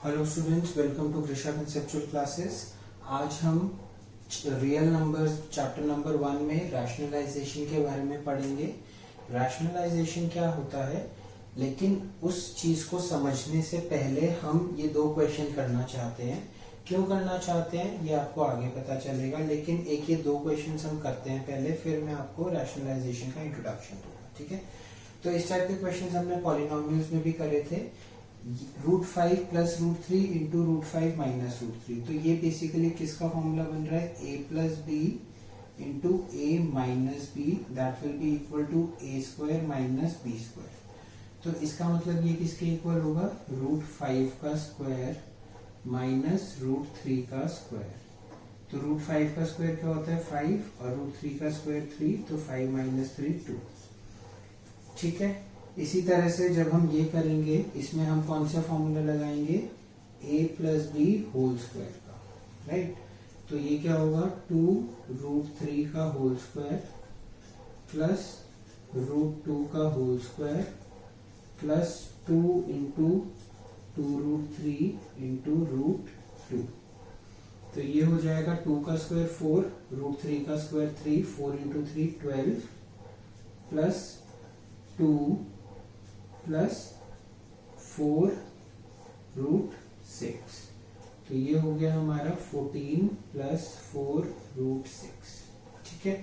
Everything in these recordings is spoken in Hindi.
Hello students, welcome to Krishna conceptual classes. आज हम रियल नंबर्स चैप्टर नंबर 1 में रैशनलाइजेशन के बारे में पढ़ेंगे। रैशनलाइजेशन क्या होता है, लेकिन उस चीज को समझने से पहले हम ये दो क्वेश्चन करना चाहते हैं। क्यों करना चाहते हैं ये आपको आगे पता चलेगा, लेकिन एक ये दो क्वेश्चन हम करते हैं पहले, फिर मैं आपको रैशनलाइजेशन का इंट्रोडक्शन दूंगा। ठीक है, तो इस टाइप के क्वेश्चन हमने पॉलिनोमियल्स में भी करे थे। √5 प्लस √3 इंटू √5 माइनस √3, तो ये बेसिकली किसका फॉर्मूला बन रहा है, a plus B into A minus B, that will be equal to a square minus B square. तो इसका मतलब ये किसके इक्वल होगा, √5 का स्क्वायर माइनस √3 का स्क्वायर। तो √5 का स्क्वायर क्या होता है 5 और √3 का स्क्वायर 3, तो 5 माइनस 3 2। ठीक है, इसी तरह से जब हम ये करेंगे, इसमें हम कौन सा फॉर्मूला लगाएंगे, a plus B whole square का, राइट। तो ये क्या होगा 2√3 का होल स्क्वायर प्लस √2 का whole square plus 2 into 2√3 into √2। तो ये हो जाएगा 2 का स्क्वायर 4, √3 का स्क्वायर 3, 4 इंटू 3 12 प्लस 2 प्लस 4√6। तो ये हो गया हमारा 14 प्लस 4√6। ठीक है,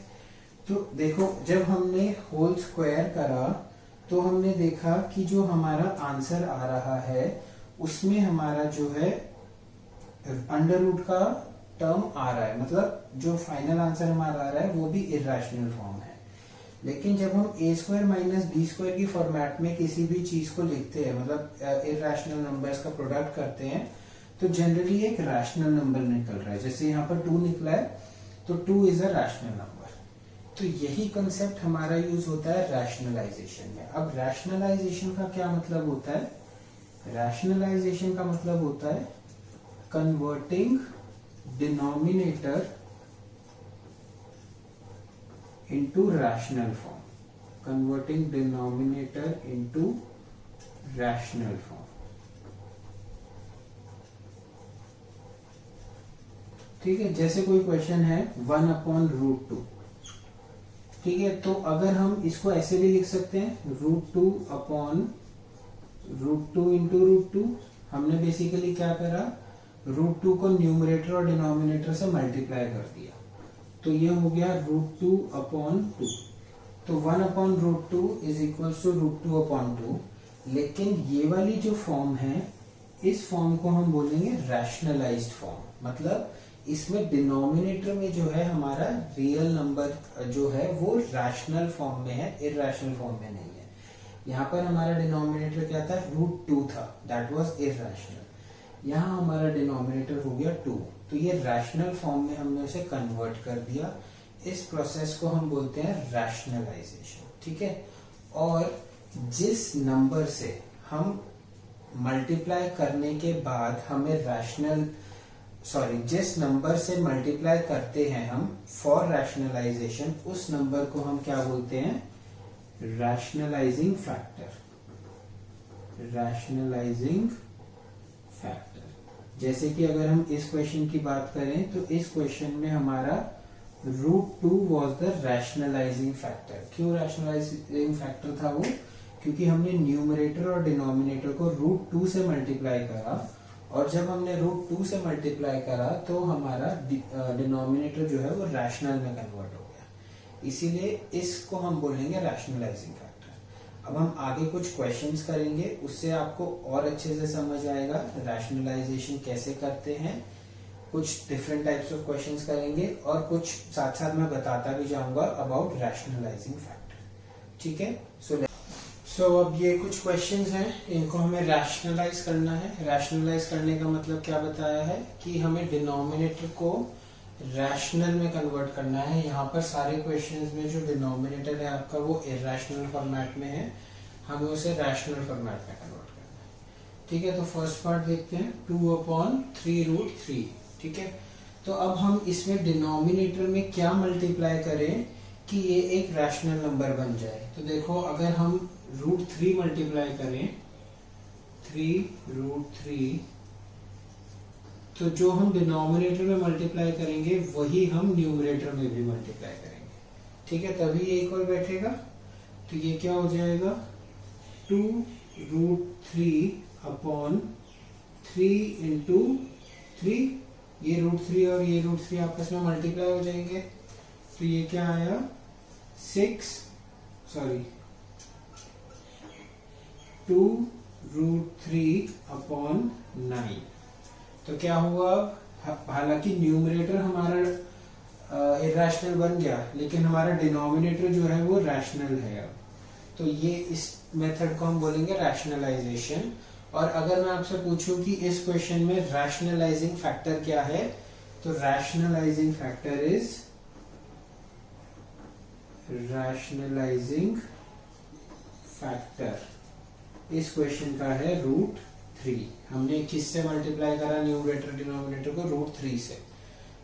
तो देखो जब हमने होल स्क्वायर करा तो हमने देखा कि जो हमारा आंसर आ रहा है उसमें हमारा जो है अंडर रूट का टर्म आ रहा है, मतलब जो फाइनल आंसर हमारा आ रहा है वो भी इर्रेशनल फॉर्म है। लेकिन जब हम a square minus B square की फॉर्मेट में किसी भी चीज को लिखते हैं, मतलब इर्रेशनल नंबर्स का प्रोडक्ट करते हैं, तो जनरली एक रैशनल नंबर निकल रहा है। जैसे यहाँ पर 2 निकला है, तो 2 इज अ रैशनल नंबर। तो यही कंसेप्ट हमारा यूज होता है रैशनलाइजेशन में। अब रैशनलाइजेशन का क्या मतलब होता है, रैशनलाइजेशन का मतलब होता है converting denominator into rational form, converting denominator into rational form। ठीक है, जैसे कोई क्वेश्चन है 1/√2, ठीक है, तो अगर हम इसको ऐसे भी लिख सकते हैं √2/√2 इंटू √2। हमने बेसिकली क्या करा, √2 को न्यूमरेटर और डिनोमिनेटर से मल्टीप्लाई कर दिया, तो ये हो गया √2/2। तो 1/√2 इज इक्वल टू √2/2। लेकिन ये वाली जो फॉर्म है, इस फॉर्म को हम बोलेंगे रैशनलाइज्ड फॉर्म। मतलब इसमें डिनोमिनेटर में जो है हमारा रियल नंबर जो है वो रैशनल फॉर्म में है, इर्रेशनल फॉर्म में नहीं है। यहाँ पर हमारा डिनोमिनेटर क्या था, √2 था, दैट वाज इर्रेशनल। यहाँ हमारा डिनोमिनेटर हो गया 2, तो ये रैशनल फॉर्म में हमने उसे कन्वर्ट कर दिया। इस प्रोसेस को हम बोलते हैं रैशनलाइजेशन। ठीक है, और जिस नंबर से हम मल्टीप्लाई करने के बाद हमें जिस नंबर से मल्टीप्लाई करते हैं हम फॉर रैशनलाइजेशन, उस नंबर को हम क्या बोलते हैं, रैशनलाइजिंग फैक्टर। Rationalising factor. जैसे कि अगर हम इस क्वेश्चन की बात करें, तो इस क्वेश्चन में हमारा √2 वाज द रैशनलाइजिंग फैक्टर। क्यों रैशनलाइजिंग फैक्टर था वो, क्योंकि हमने न्यूमरेटर और डिनोमिनेटर को √2 से मल्टीप्लाई करा, और जब हमने √2 से मल्टीप्लाई करा तो हमारा डिनोमिनेटर जो है वो रैशनल में कन्वर्ट हो गया, इसीलिए इसको हम बोलेंगे रैशनलाइजिंग फैक्टर। अब हम आगे कुछ क्वेश्चंस करेंगे, उससे आपको और अच्छे से समझ आएगा रैशनलाइजेशन कैसे करते हैं। कुछ डिफरेंट टाइप्स ऑफ क्वेश्चंस करेंगे और कुछ साथ साथ मैं बताता भी जाऊंगा अबाउट रैशनलाइजिंग फैक्टर। ठीक है, सो अब ये कुछ क्वेश्चंस हैं, इनको हमें रैशनलाइज करना है। रैशनलाइज करने का मतलब क्या बताया है कि हमें डिनोमिनेटर को रैशनल में कन्वर्ट करना है। यहाँ पर सारे क्वेश्चंस में जो डिनोमिनेटर है आपका वो इर्रेशनल फॉर्मेट में है, हमें उसे रैशनल फॉर्मेट में कन्वर्ट करना है। ठीक है, तो फर्स्ट पार्ट देखते हैं 2/3√3। ठीक है, तो अब हम इसमें डिनोमिनेटर में क्या मल्टीप्लाई करें कि ये एक रैशनल नंबर बन जाए। तो देखो अगर हम √3 मल्टीप्लाई करें, 3√3 तो जो हम डिनोमिनेटर में मल्टीप्लाई करेंगे वही हम न्यूमरेटर में भी मल्टीप्लाई करेंगे, ठीक है, तभी ये इक्वल बैठेगा। तो ये क्या हो जाएगा, 2√3 अपॉन 3 इंटू 3, ये √3 और ये √3 आपस में मल्टीप्लाई हो जाएंगे, तो ये क्या आया 2√3 अपॉन 9। तो क्या हुआ, हालांकि न्यूमरेटर हमारा इरेशनल बन गया, लेकिन हमारा डिनोमिनेटर जो है वो रैशनल है। अब तो ये इस मेथड को हम बोलेंगे रैशनलाइजेशन। और अगर मैं आपसे पूछूं कि इस क्वेश्चन में रैशनलाइजिंग फैक्टर क्या है, तो रैशनलाइजिंग फैक्टर इस क्वेश्चन का है √3। हमने किससे मल्टीप्लाई करा न्यूमरेटर डिनोमिनेटर को, √3 से,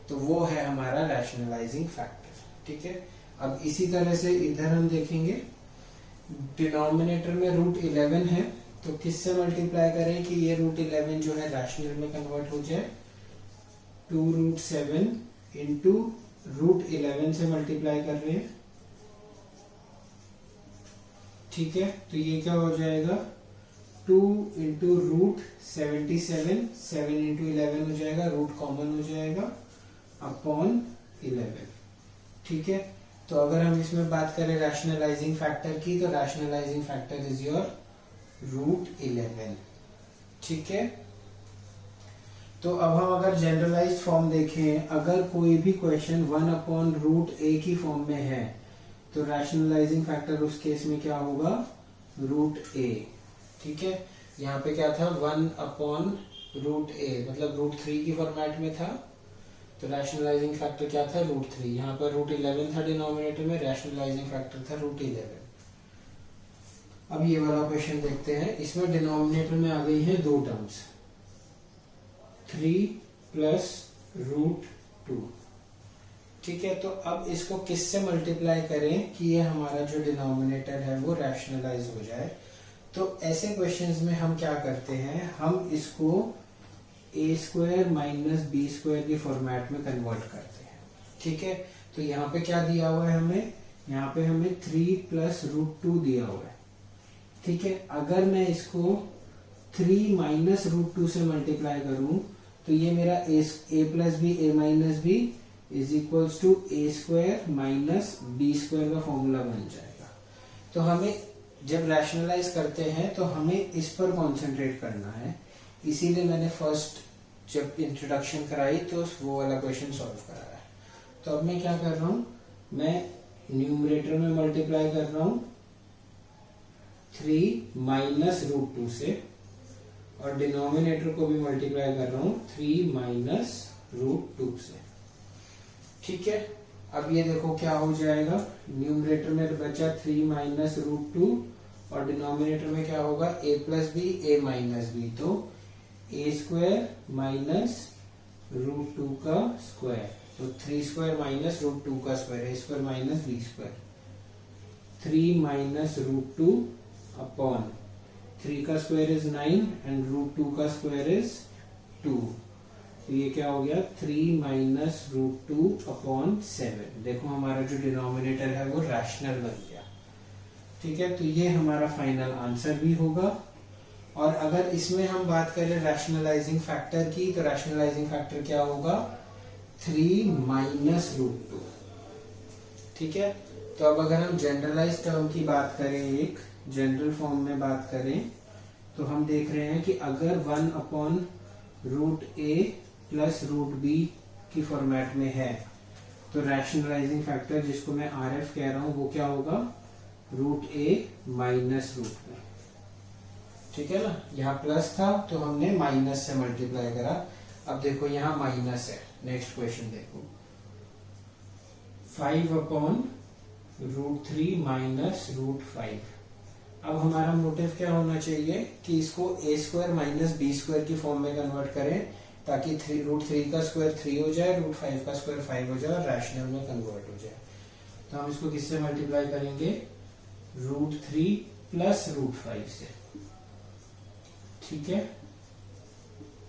तो वो है हमारा रैशनलाइजिंग फैक्टर, ठीक है। अब इसी तरह से इधर हम देखेंगे, डिनोमिनेटर में √11 है, तो किससे मल्टीप्लाई करें कि ये √11 जो है रैशनल में कन्वर्ट हो जाए, 2√7 इंटू √11 से मल्टीप्लाई कर रहे हैं, ठीक है। तो ये क्या हो जाएगा, 2 इंटू √77, 7 इंटू 11 हो जाएगा, रूट कॉमन हो जाएगा, अपॉन 11, ठीक है। तो अगर हम इसमें बात करें रैशनलाइजिंग फैक्टर की, तो रैशनलाइजिंग फैक्टर इज योर √11, ठीक है। तो अब हम अगर जनरलाइज्ड फॉर्म देखें, अगर कोई भी क्वेश्चन 1/√a की फॉर्म में है, तो रैशनलाइजिंग फैक्टर उस केस में क्या होगा, √a, ठीक है। यहाँ पे क्या था, 1/√a, मतलब √3 की फॉर्मेट में था, तो रैशनलाइजिंग फैक्टर क्या था, √3। यहाँ पर √11 था डिनोमिनेटर में, रैशनलाइजिंग फैक्टर था √11। अब ये वाला क्वेश्चन देखते हैं, इसमें डिनोमिनेटर में आ गई है दो टर्म्स, 3 प्लस √2, ठीक है। तो अब इसको किससे मल्टीप्लाई करें कि ये हमारा जो डिनोमिनेटर है वो रैशनलाइज हो जाए। तो ऐसे क्वेश्चंस में हम क्या करते हैं, हम इसको a² माइनस b² की फॉर्मेट में कन्वर्ट करते हैं, ठीक है। तो यहाँ पे क्या दिया हुआ है हमें, यहाँ पे हमें 3 प्लस √2 दिया हुआ है, ठीक है। अगर मैं इसको 3 माइनस √2 से मल्टीप्लाई करूं, तो ये मेरा a plus B a minus B is equals to a² minus b² का फॉर्मूला बन जाएगा। तो हमें जब रैशनलाइज करते हैं तो हमें इस पर कॉन्सेंट्रेट करना है, इसीलिए मैंने फर्स्ट जब इंट्रोडक्शन कराई तो वो वाला क्वेश्चन सॉल्व कराया। तो अब मैं क्या कर रहा हूं, मैं न्यूमरेटर में मल्टीप्लाई कर रहा हूं 3 माइनस √2 से, और डिनोमिनेटर को भी मल्टीप्लाई कर रहा हूं 3 माइनस √2 से, ठीक है। अब ये देखो क्या हो जाएगा, न्यूमरेटर में बचा 3 माइनस √2 और डिनोमिनेटर में क्या होगा, a plus B a minus B, तो a² माइनस √2 का स्क्वायर, तो 3² माइनस √2 का square, a² minus b², 3 minus √2 upon 3 का स्क्वायर इज 9 एंड √2 का स्क्वायर इज 2, तो ये क्या हो गया 3 माइनस √2 अपॉन 7। देखो हमारा जो डिनोमिनेटर है वो रैशनल बन गया, ठीक है। तो ये हमारा फाइनल आंसर भी होगा। और अगर इसमें हम बात करें रैशनलाइजिंग फैक्टर की, तो रैशनलाइजिंग फैक्टर क्या होगा, 3 माइनस √2, ठीक है। तो अब अगर हम जनरलाइज टर्म की बात करें, एक जनरल फॉर्म में बात करें, तो हम देख रहे हैं कि अगर 1/√a प्लस √b की फॉर्मेट में है, तो रैशनलाइजिंग फैक्टर जिसको मैं RF कह रहा हूं वो क्या होगा, √a माइनस √b, ठीक है ना। यहाँ प्लस था तो हमने माइनस से मल्टीप्लाई करा, अब देखो यहाँ माइनस है। नेक्स्ट क्वेश्चन देखो, 5/√3 माइनस √5। अब हमारा मोटिव क्या होना चाहिए कि इसको a² माइनस b² की फॉर्म में कन्वर्ट करें, ताकि √3 का स्क्वायर 3 हो जाए, √5 का स्क्वायर 5 हो जाए और रैशनल में कन्वर्ट हो जाए। तो हम इसको किससे मल्टीप्लाई करेंगे, √3 प्लस √5 से, ठीक है।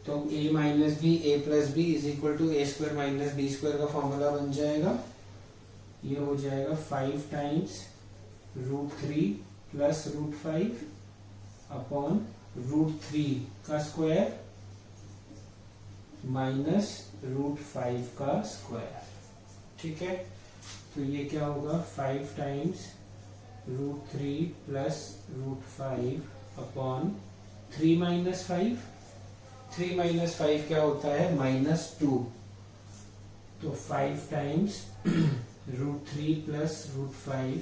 तो a minus B A plus B is equal to A square minus B square का फॉर्मूला बन जाएगा, ये हो जाएगा 5 टाइम्स √3 प्लस √5 अपॉन √3 का स्क्वायर माइनस √5 का स्क्वायर। ठीक है, तो ये क्या होगा 5 times √3 plus √5 upon 3 minus 5, 3 minus 5 क्या होता है -2, तो 5 टाइम्स √3 प्लस √5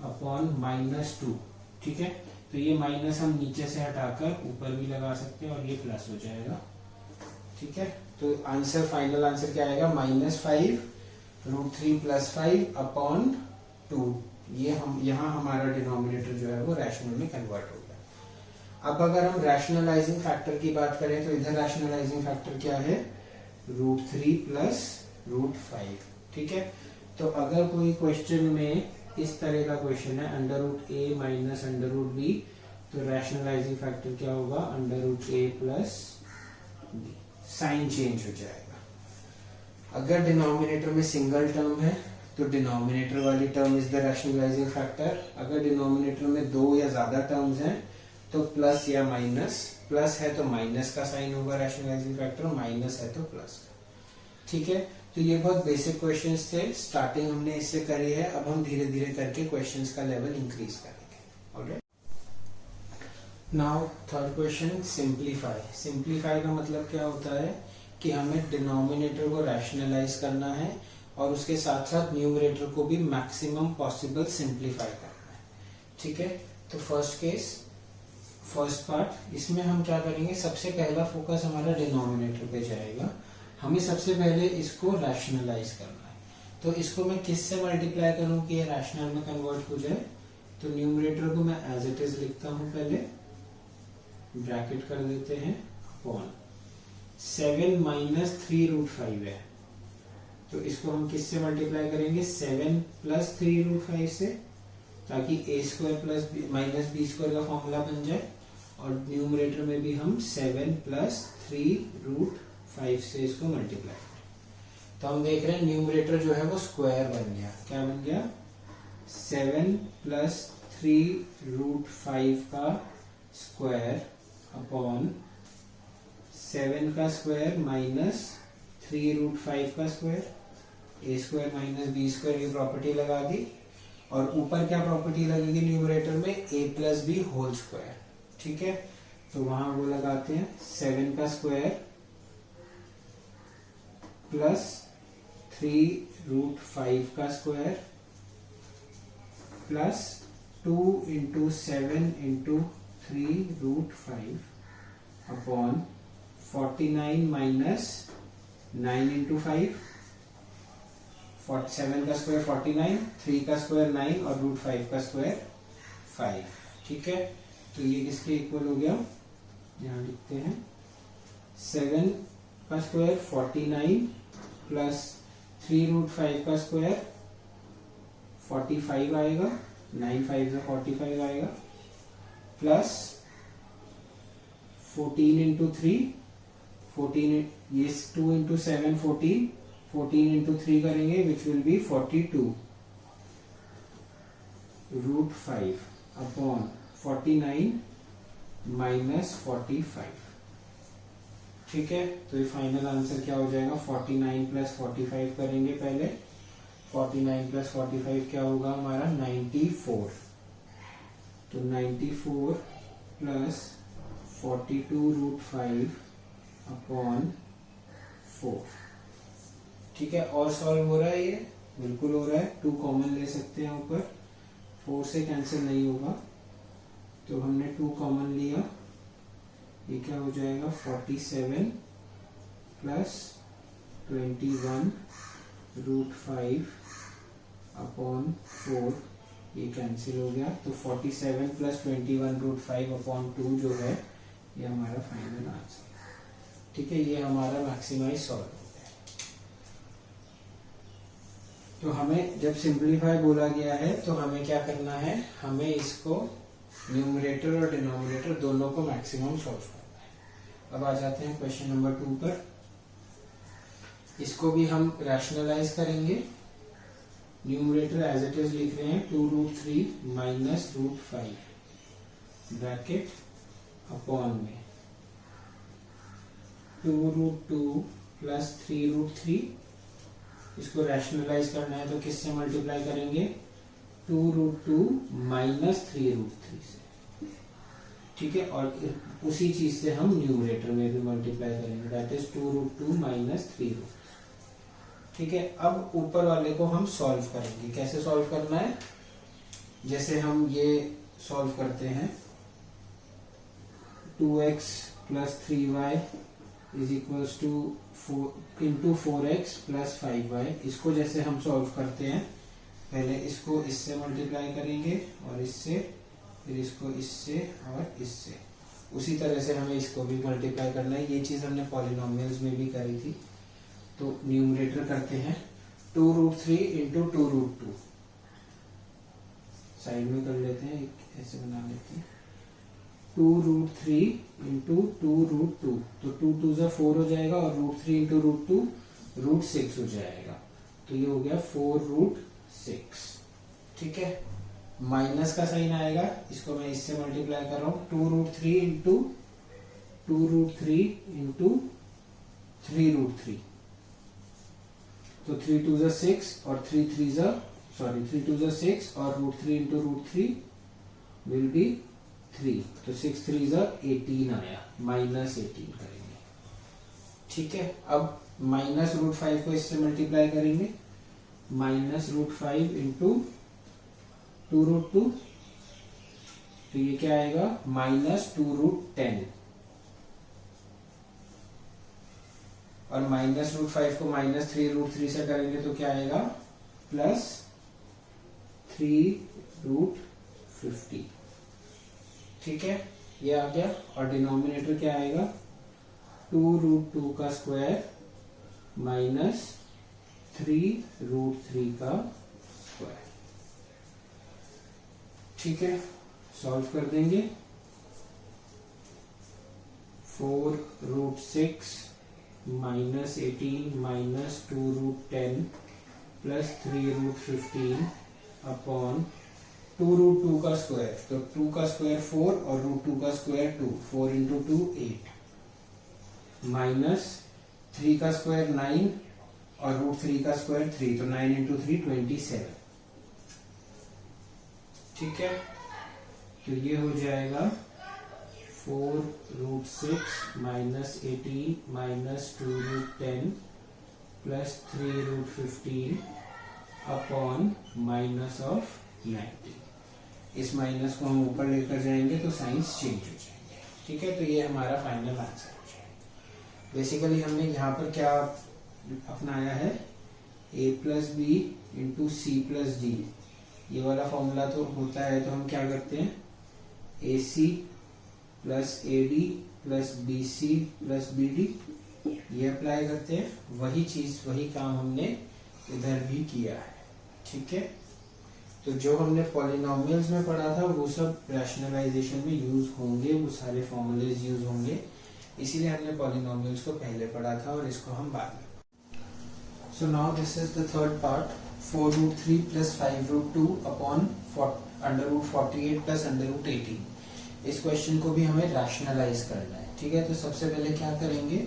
अपॉन -2। ठीक है, तो ये माइनस हम नीचे से हटाकर ऊपर भी लगा सकते हैं और ये प्लस हो जाएगा। ठीक है, तो आंसर फाइनल आंसर क्या आएगा -5 √3 प्लस 5 अपॉन 2। ये हम यहाँ हमारा डिनोमिनेटर जो है वो रैशनल में कन्वर्ट हो गया। अब अगर हम रैशनलाइजिंग फैक्टर की बात करें तो इधर रैशनलाइजिंग फैक्टर क्या है √3 प्लस √5। ठीक है, तो अगर कोई क्वेश्चन में इस तरह का क्वेश्चन है √a माइनस √b, तो रैशनलाइजिंग फैक्टर क्या होगा √a plus b, sign change हो जाएगा। अगर डिनोमिनेटर में सिंगल टर्म है तो डिनोमिनेटर वाली term is the rationalising factor. अगर डिनोमिनेटर में 2 या ज्यादा टर्म्स हैं तो प्लस या माइनस, प्लस है तो माइनस का साइन होगा रैशनलाइजिंग फैक्टर, माइनस है तो प्लस का। ठीक है, तो ये बहुत बेसिक क्वेश्चंस थे, स्टार्टिंग हमने इससे करी है, अब हम धीरे धीरे करके क्वेश्चंस का लेवल इंक्रीज करेंगे। Alright, now third question simplify. Simplify का मतलब क्या होता है कि हमें डिनोमिनेटर को रैशनलाइज करना है और उसके साथ साथ न्यूमरेटर को भी मैक्सिमम पॉसिबल सिंप्लीफाई करना है। ठीक है, तो फर्स्ट पार्ट, इसमें हम क्या करेंगे, सबसे पहला फोकस हमारा डिनोमिनेटर पे जाएगा। हमें सबसे पहले इसको रैशनलाइज करना है, तो इसको मैं किससे मल्टीप्लाई करूं कि ये रैशनल में कन्वर्ट हो जाए। तो न्यूमरेटर को मैं एज इट इज लिखता हूं, पहले ब्रैकेट कर देते हैं अपॉन 7 माइनस 3√5 है, तो इसको हम किससे मल्टीप्लाई करेंगे 7 प्लस 3√5 से, ताकि a square plus minus B square का फॉर्मूला बन जाए, और न्यूमरेटर में भी हम 7 प्लस 3√5 से इसको मल्टीप्लाई करें। तो हम देख रहे हैं न्यूमरेटर जो है वो स्क्वायर बन गया। क्या बन गया 7 प्लस 3√5 का स्क्वायर अपॉन 7 का स्क्वायर माइनस 3√5 का square, a square minus B square की प्रॉपर्टी लगा दी, और ऊपर क्या प्रॉपर्टी लगेगी न्यूमरेटर में a plus B whole square. ठीक है, तो वहां वो लगाते हैं 7 का स्क्वायर प्लस 3√5 का square plus 2 into 7 into 3√5 upon 49 minus 9 into 5, 7 का स्क्वायर 49, 3 का स्क्वायर 9 और √5 का स्क्वायर 5। ठीक है, तो ये किसके इक्वल हो गया, यहाँ लिखते हैं 7 का स्क्वायर 49 प्लस 3√5 का स्क्वायर 45 आएगा, 9 5 से 45 आएगा, प्लस 14 इंटू 3, 14 ये 2 इंटू 7 14, 14 इंटू 3 करेंगे which will be 42 √5 upon 49 minus 45। ठीक है, तो ये फाइनल आंसर क्या हो जाएगा 49 प्लस 45 करेंगे पहले, 49 प्लस 45 क्या होगा हमारा 94, तो 94 प्लस 42√5 अपॉन 4। ठीक है, और सॉल्व हो रहा है, ये बिल्कुल हो रहा है, 2 कॉमन ले सकते हैं ऊपर, 4 से कैंसिल नहीं होगा, तो हमने 2 कॉमन लिया, ये क्या हो जाएगा 47 प्लस 21√5 अपॉन 4, ये कैंसिल हो गया, तो 47 प्लस 21√5 अपॉन 2 जो है ये हमारा फाइनल आंसर। ठीक है, ये हमारा मैक्सिमाइज सॉल्व हो गया। तो हमें जब सिंप्लीफाई बोला गया है तो हमें क्या करना है, हमें इसको न्यूमरेटर और डिनोमिनेटर दोनों को मैक्सिमम सॉल्व करना है। अब आ जाते हैं क्वेश्चन नंबर 2 पर। इसको भी हम रैशनलाइज करेंगे। न्यूमरेटर एज इट इज लिख रहे हैं 2√3 माइनस √5 ब्रैकेट अपॉन में 2√2 प्लस 3√3। इसको रैशनलाइज करना है तो किससे मल्टीप्लाई करेंगे? 2√2 माइनस 3√3 से। ठीक है, और उसी चीज से हम न्यूमरेटर में भी मल्टीप्लाई करेंगे, दैट इज 2√2 माइनस 3√3। ठीक है, अब ऊपर वाले को हम सॉल्व करेंगे। कैसे सॉल्व करना है? जैसे हम ये सॉल्व करते हैं 2x plus 3y is equals to 4x plus 5y। इसको जैसे हम सॉल्व करते हैं, पहले इसको इससे मल्टीप्लाई करेंगे और इससे, फिर इसको इससे और इससे। उसी तरह से हमें इसको भी मल्टीप्लाई करना है। ये चीज हमने पॉलिनोमियल्स में भी करी थी। तो न्यूमरेटर करते हैं 2√3 इंटू 2√2। साइड में कर लेते हैं, ऐसे बना लेते हैं 2√3 इंटू 2√2। तो 2 2 जा 4 हो जाएगा और √3 इंटू √2 √6 हो जाएगा। तो ये हो गया 4√6। ठीक है, माइनस का साइन आएगा, इसको मैं इससे मल्टीप्लाई कर रहा हूं 2√3 इंटू 2√3 इंटू 3√3। तो 3 2 जा 6 और 3 2 जा 6 और √3 इंटू √3 विल बी 3। तो 6 3 जा 18 आया, माइनस 18 करेंगे। ठीक है, अब माइनस √5 को इससे मल्टीप्लाई करेंगे, माइनस √5 इंटू 2√2। तो ये क्या आएगा? माइनस 2√10। और माइनस √5 को माइनस 3√3 से करेंगे तो क्या आएगा? प्लस 3√50। ठीक है, ये आ गया। और डिनोमिनेटर क्या आएगा? 2√2 का स्क्वायर माइनस 3√3 का स्क्वायर। ठीक है, सॉल्व कर देंगे। 4√6 माइनस 18 माइनस 2√10 प्लस 3√15 अपॉन 2√2 का स्क्वायर। तो 2 का स्क्वायर 4 और √2 का स्क्वायर 2। 4 इंटू 2 8 माइनस 3 का स्क्वायर 9 और √3 का स्क्वायर 3। तो 9 इंटू 3 27। ठीक है, तो ये हो जाएगा 4√6 minus 18 minus 2√10 plus 3√15 upon minus of 90। इस माइनस को हम ऊपर लेकर जाएंगे तो साइंस चेंज हो जाएंगे। ठीक है, तो ये हमारा फाइनल आंसर हो जाएगा। बेसिकली हमने यहाँ पर क्या अपनाया है? a plus B into C plus D. ये वाला फॉर्मूला तो होता है, तो हम क्या करते हैं? AC plus AD plus BC plus BD ये अप्लाई करते हैं। वही चीज, वही काम हमने इधर भी किया है। ठीक है, तो जो हमने पॉलिनोमियल्स में पढ़ा था वो सब रैशनलाइजेशन में यूज होंगे, वो सारे फॉर्मूलेज यूज होंगे। इसीलिए हमने पॉलिनोमियल्स को पहले पढ़ा था और इसको हम बाद में। So now this is the third part. 4√3 plus 5√2 upon √48 plus √18। इस क्वेश्चन को भी हमें रैशनलाइज करना है। ठीक है, तो सबसे पहले क्या करेंगे?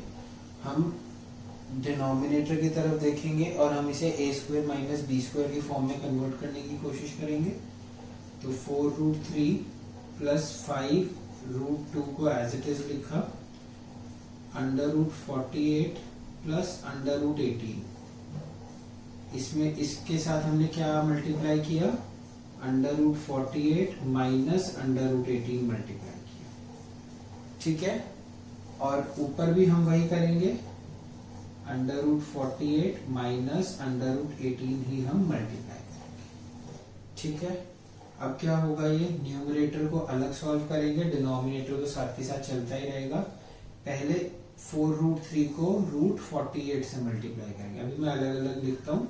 हम डिनोमिनेटर की तरफ देखेंगे और हम इसे a² माइनस b² की फॉर्म में कन्वर्ट करने की कोशिश करेंगे। तो 4√3 प्लस 5√2 को एज इट इज लिखा, √48 प्लस √18। इसमें इसके साथ हमने क्या मल्टीप्लाई किया? √48 माइनस √18 मल्टीप्लाई किया। ठीक है, और ऊपर भी हम वही करेंगे, √48 माइनस √18 ही हम मल्टीप्लाई करेंगे। ठीक है, अब क्या होगा? ये न्यूमरेटर को अलग सॉल्व करेंगे, डिनोमिनेटर तो साथ ही साथ चलता ही रहेगा। पहले 4√3 को √48 से मल्टीप्लाई करेंगे। अभी मैं अलग अलग लिखता हूँ।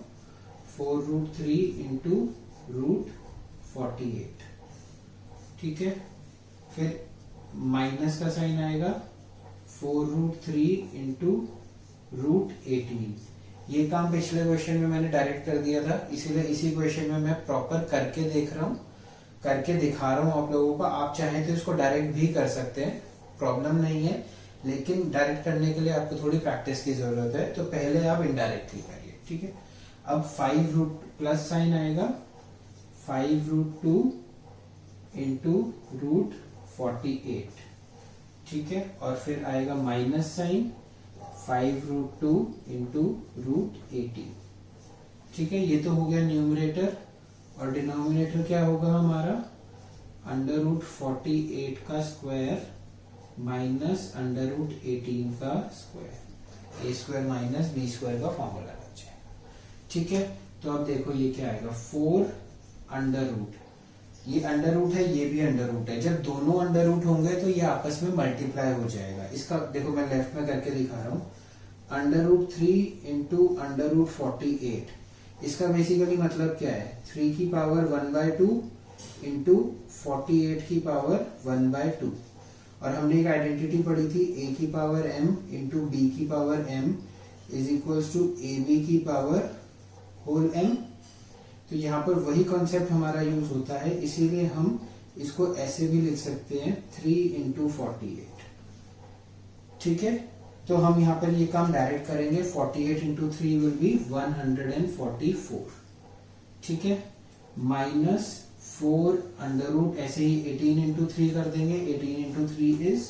4√3 इंटू √48। ठीक है, फिर माइनस का साइन आएगा 4√3 इंटू √18। ये काम पिछले क्वेश्चन में मैंने डायरेक्ट कर दिया था, इसीलिए इसी क्वेश्चन में मैं प्रॉपर करके देख रहा हूँ, करके दिखा रहा हूँ आप लोगों को। आप चाहें तो इसको डायरेक्ट भी कर सकते हैं, प्रॉब्लम नहीं है, लेकिन डायरेक्ट करने के लिए आपको थोड़ी प्रैक्टिस की जरूरत है, तो पहले आप इनडायरेक्टली करिए, ठीक है। अब 5 प्लस साइन आएगा 5√2 इंटू √48, ठीक है, और फिर आएगा माइनस साइन 5√2 इंटू √18, ठीक है। ये तो हो गया न्यूमरेटर, और डिनोमिनेटर क्या होगा हमारा √48 का स्क्वायर माइनस √18 का स्क्वायर, a² माइनस b² का फॉर्मूला लग जाएगा, ठीक है। तो अब देखो ये क्या आएगा 4√, ये अंडर रूट है, ये भी अंडर रूट है। जब दोनों अंडर रूट होंगे तो ये आपस में मल्टीप्लाई हो जाएगा। इसका देखो मैं लेफ्ट में करके दिखा रहा हूँ, √3 इंटू √48, इसका बेसिकली मतलब क्या है 3 की पावर 1/2 इंटू 48 की पावर 1/2। और हमने एक आइडेंटिटी पढ़ी थी a की पावर m इंटू b की power m is equals to ab की पावर होल m। तो यहाँ पर वही कॉन्सेप्ट हमारा यूज होता है, इसीलिए हम इसको ऐसे भी लिख सकते हैं 3 इंटू 48, ठीक है। तो हम यहाँ पर ये काम डायरेक्ट करेंगे, 48 इंटू 3 विल बी 144, ठीक है, माइनस 4 ऐसे ही 18 इंटू 3 कर देंगे, 18 into 3 is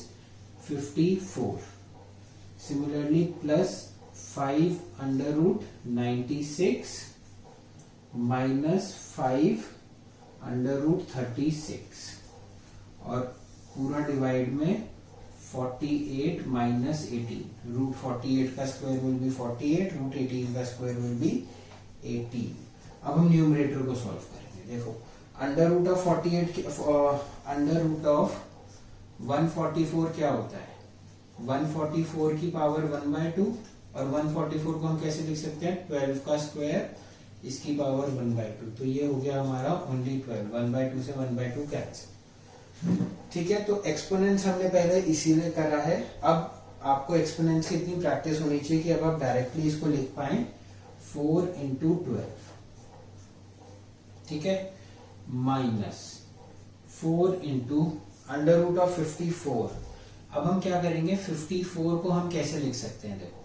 54, similarly plus 5 √96 minus 5 √36, और पूरा डिवाइड में 48 माइनस 18, √48 का स्क्वायर विल बी 48, √18 का स्क्वायर विल बी 18। अब हम न्यूमरेटर को सॉल्व करेंगे। देखो अंडर रूट ऑफ 144 क्या होता है 144 की पावर 1/2, और 144 को हम कैसे लिख सकते हैं 12 का स्क्वायर इसकी पावर 1/2। तो ये हो गया हमारा ओनली 12, 1/2 से 1/2 कैंसिल, ठीक है। तो एक्सपोनेंट्स हमने पहले इसीलिए करा है। अब आपको एक्सपोनेंट्स की इतनी प्रैक्टिस होनी चाहिए कि अब आप डायरेक्टली इसको लिख पाए 4 इंटू 12, ठीक है, माइनस 4 इंटू √54। अब हम क्या करेंगे 54 को हम कैसे लिख सकते हैं, देखो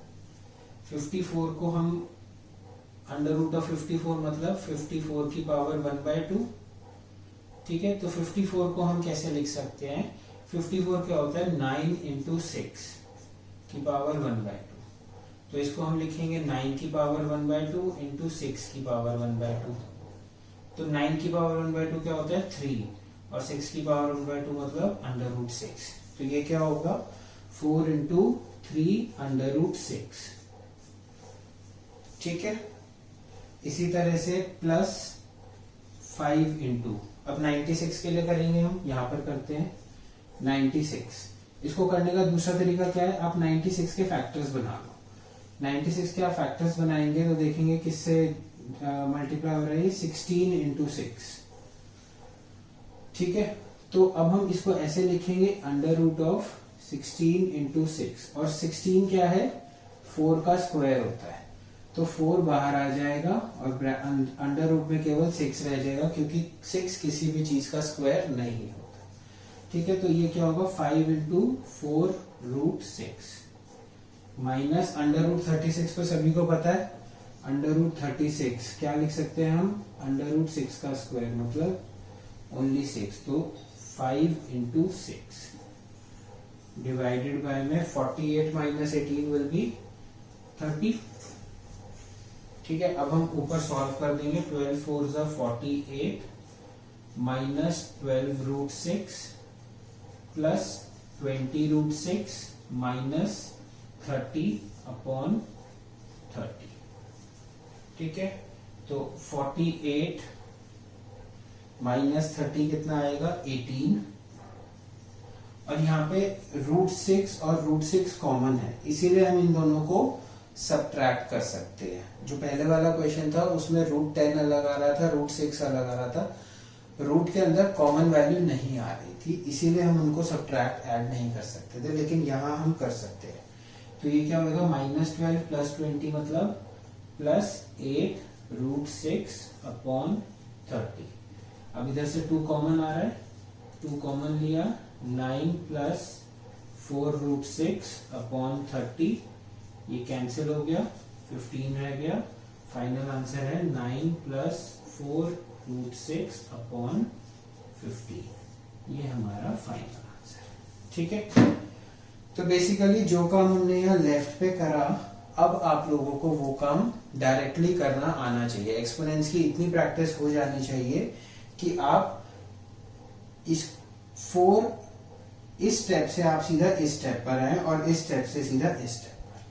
54 को हम √54 मतलब 54 की पावर 1/2, ठीक है। तो 54 को हम कैसे लिख सकते हैं, 54 क्या होता है 9 इंटू 6 की पावर 1/2। तो इसको हम लिखेंगे 9 की पावर 1/2 इंटू 6 की पावर 1/2। तो 9 की पावर 1/2 क्या होता है 3, और 6 की पावर 1/2 मतलब √6। तो ये क्या होगा 4 इंटू 3 √6, ठीक है। इसी तरह से प्लस 5 इंटू, अब 96 के लिए करेंगे हम, यहां पर करते हैं 96। इसको करने का दूसरा तरीका क्या है, आप 96 के फैक्टर्स बना लो। 96 के आप फैक्टर्स बनाएंगे तो देखेंगे किससे मल्टीप्लाई हो रहा है 16 इंटू 6, ठीक है। तो अब हम इसको ऐसे लिखेंगे √16 इंटू 6, और 16 क्या है 4 का स्क्वायर होता है, तो 4 बाहर आ जाएगा और अंडर रूट में केवल 6 रह जाएगा, क्योंकि 6 किसी भी चीज का स्क्वायर नहीं होता, ठीक है। तो ये क्या होगा 5 इंटू 4√6 माइनस √36 तो सभी को पता है, √36 क्या लिख सकते हैं हम √6 का स्क्वायर मतलब ओनली 6, तो 5 इंटू 6 डिवाइडेड बाय में 48 माइनस 18 विल बी 30, ठीक है। अब हम ऊपर सॉल्व कर देंगे, 12 4 जा 48 माइनस 12√6 प्लस 20√6 माइनस 30/30, ठीक है। तो 48 माइनस 30 कितना आएगा 18, और यहाँ पे √6 और √6 कॉमन है, इसीलिए हम इन दोनों को सब्ट्रैक्ट कर सकते हैं। जो पहले वाला क्वेश्चन था उसमें √10 अलग आ रहा था, √6 अलग आ रहा था। रूट के अंदर कॉमन वैल्यू नहीं आ रही थी, इसीलिए हम उनको सब्ट्रैक्ट ऐड नहीं कर सकते थे, लेकिन यहाँ हम कर सकते हैं। तो ये क्या होगा, -12 + 20 मतलब +8√6/30। अब इधर से 2 कॉमन आ रहा है, 2 कॉमन लिया, 9 + 4√6/30, ये कैंसिल हो गया, 15 रह गया। फाइनल आंसर है 9 + 4√6/50, ये हमारा फाइनल आंसर। ठीक है, तो बेसिकली जो काम हमने यहाँ लेफ्ट पे करा, अब आप लोगों को वो काम डायरेक्टली करना आना चाहिए। एक्सपोनेंट्स की इतनी प्रैक्टिस हो जानी चाहिए कि आप इस स्टेप से आप सीधा इस स्टेप पर आए और इस स्टेप से सीधा इस स्टेप पर।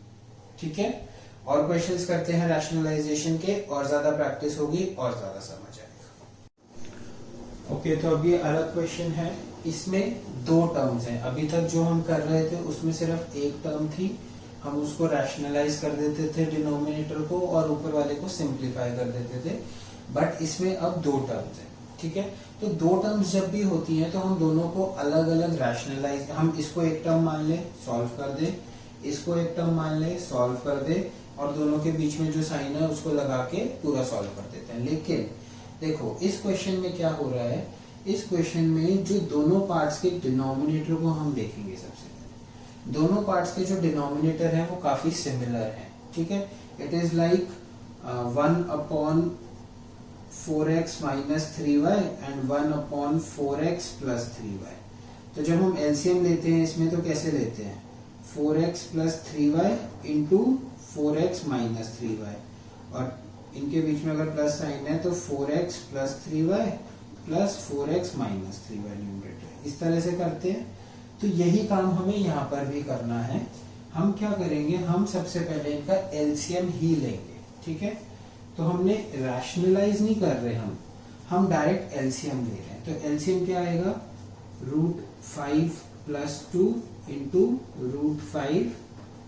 ठीक है, और क्वेश्चंस करते हैं रैशनलाइजेशन के, और ज्यादा प्रैक्टिस होगी और ज्यादा समझ आएगा। ओके, तो अब ये अलग क्वेश्चन है, इसमें 2 टर्म्स हैं। अभी तक जो हम कर रहे थे उसमें सिर्फ एक टर्म थी, हम उसको रैशनलाइज कर देते थे डिनोमिनेटर को और ऊपर वाले को सिंप्लीफाई कर देते थे, बट इसमें अब 2 टर्म्स हैं। ठीक है, तो 2 टर्म्स जब भी होती हैं तो हम दोनों को अलग अलग रैशनलाइज, हम इसको एक टर्म मान ले, सॉल्व कर दे, इसको एक टर्म मान ले, सॉल्व कर दे, और दोनों के बीच में जो साइन है उसको लगा के पूरा सॉल्व कर देते हैं। लेकिन देखो इस क्वेश्चन में क्या हो रहा है, इस क्वेश्चन में जो दोनों पार्ट्स के डिनोमिनेटर को हम देखेंगे। सबसे पहले दोनों पार्ट्स के जो डिनोमिनेटर हैं वो काफी सिमिलर हैं। ठीक है, it is like 1/4x - 3y and 1/4x + 3y। तो जब हम एलसीएम लेते हैं इसमें तो कैसे लेते हैं, 4x + 3y into 4x - 3y, और इनके बीच में अगर प्लस साइन है तो 4x + 3y + 4x - 3y numerator, इस तरह से करते हैं। तो यही काम हमें यहाँ पर भी करना है। हम क्या करेंगे, हम सबसे पहले इनका एलसीएम ही लेंगे। ठीक है, तो हमने रैशनलाइज नहीं कर रहे, हम डायरेक्ट एलसीएम ले रहे हैं। तो एलसीएम क्या आएगा, √5 + 2 इंटू √5 -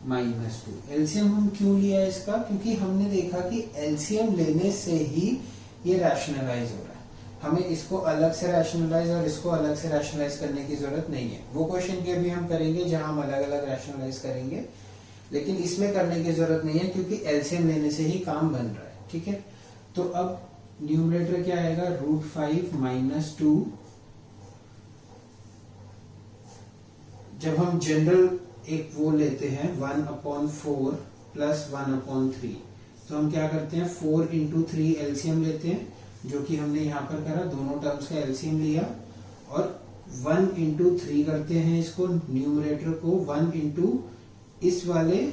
2। एलसीएम हम क्यों लिया है इसका, क्योंकि हमने देखा कि एलसीएम लेने से ही ये रैशनलाइज हो रहा है। हमें इसको अलग से रैशनलाइज और इसको अलग से रैशनलाइज करने की जरूरत नहीं है। वो क्वेश्चन भी अभी हम करेंगे जहां हम अलग अलग रैशनलाइज करेंगे, लेकिन इसमें करने की जरूरत नहीं है क्योंकि एलसीएम लेने से ही काम बन रहा है। ठीक है, तो अब न्यूमरेटर क्या आएगा, √5 - 2। जब हम जनरल एक वो लेते हैं 1/4 + 1/3, तो हम क्या करते हैं 4 × 3 एलसीएम लेते हैं, जो कि हमने यहाँ पर करा, दोनों टर्म्स का एलसीएम लिया, और 1 × 3 करते हैं इसको, न्यूमरेटर को 1 × इस वाले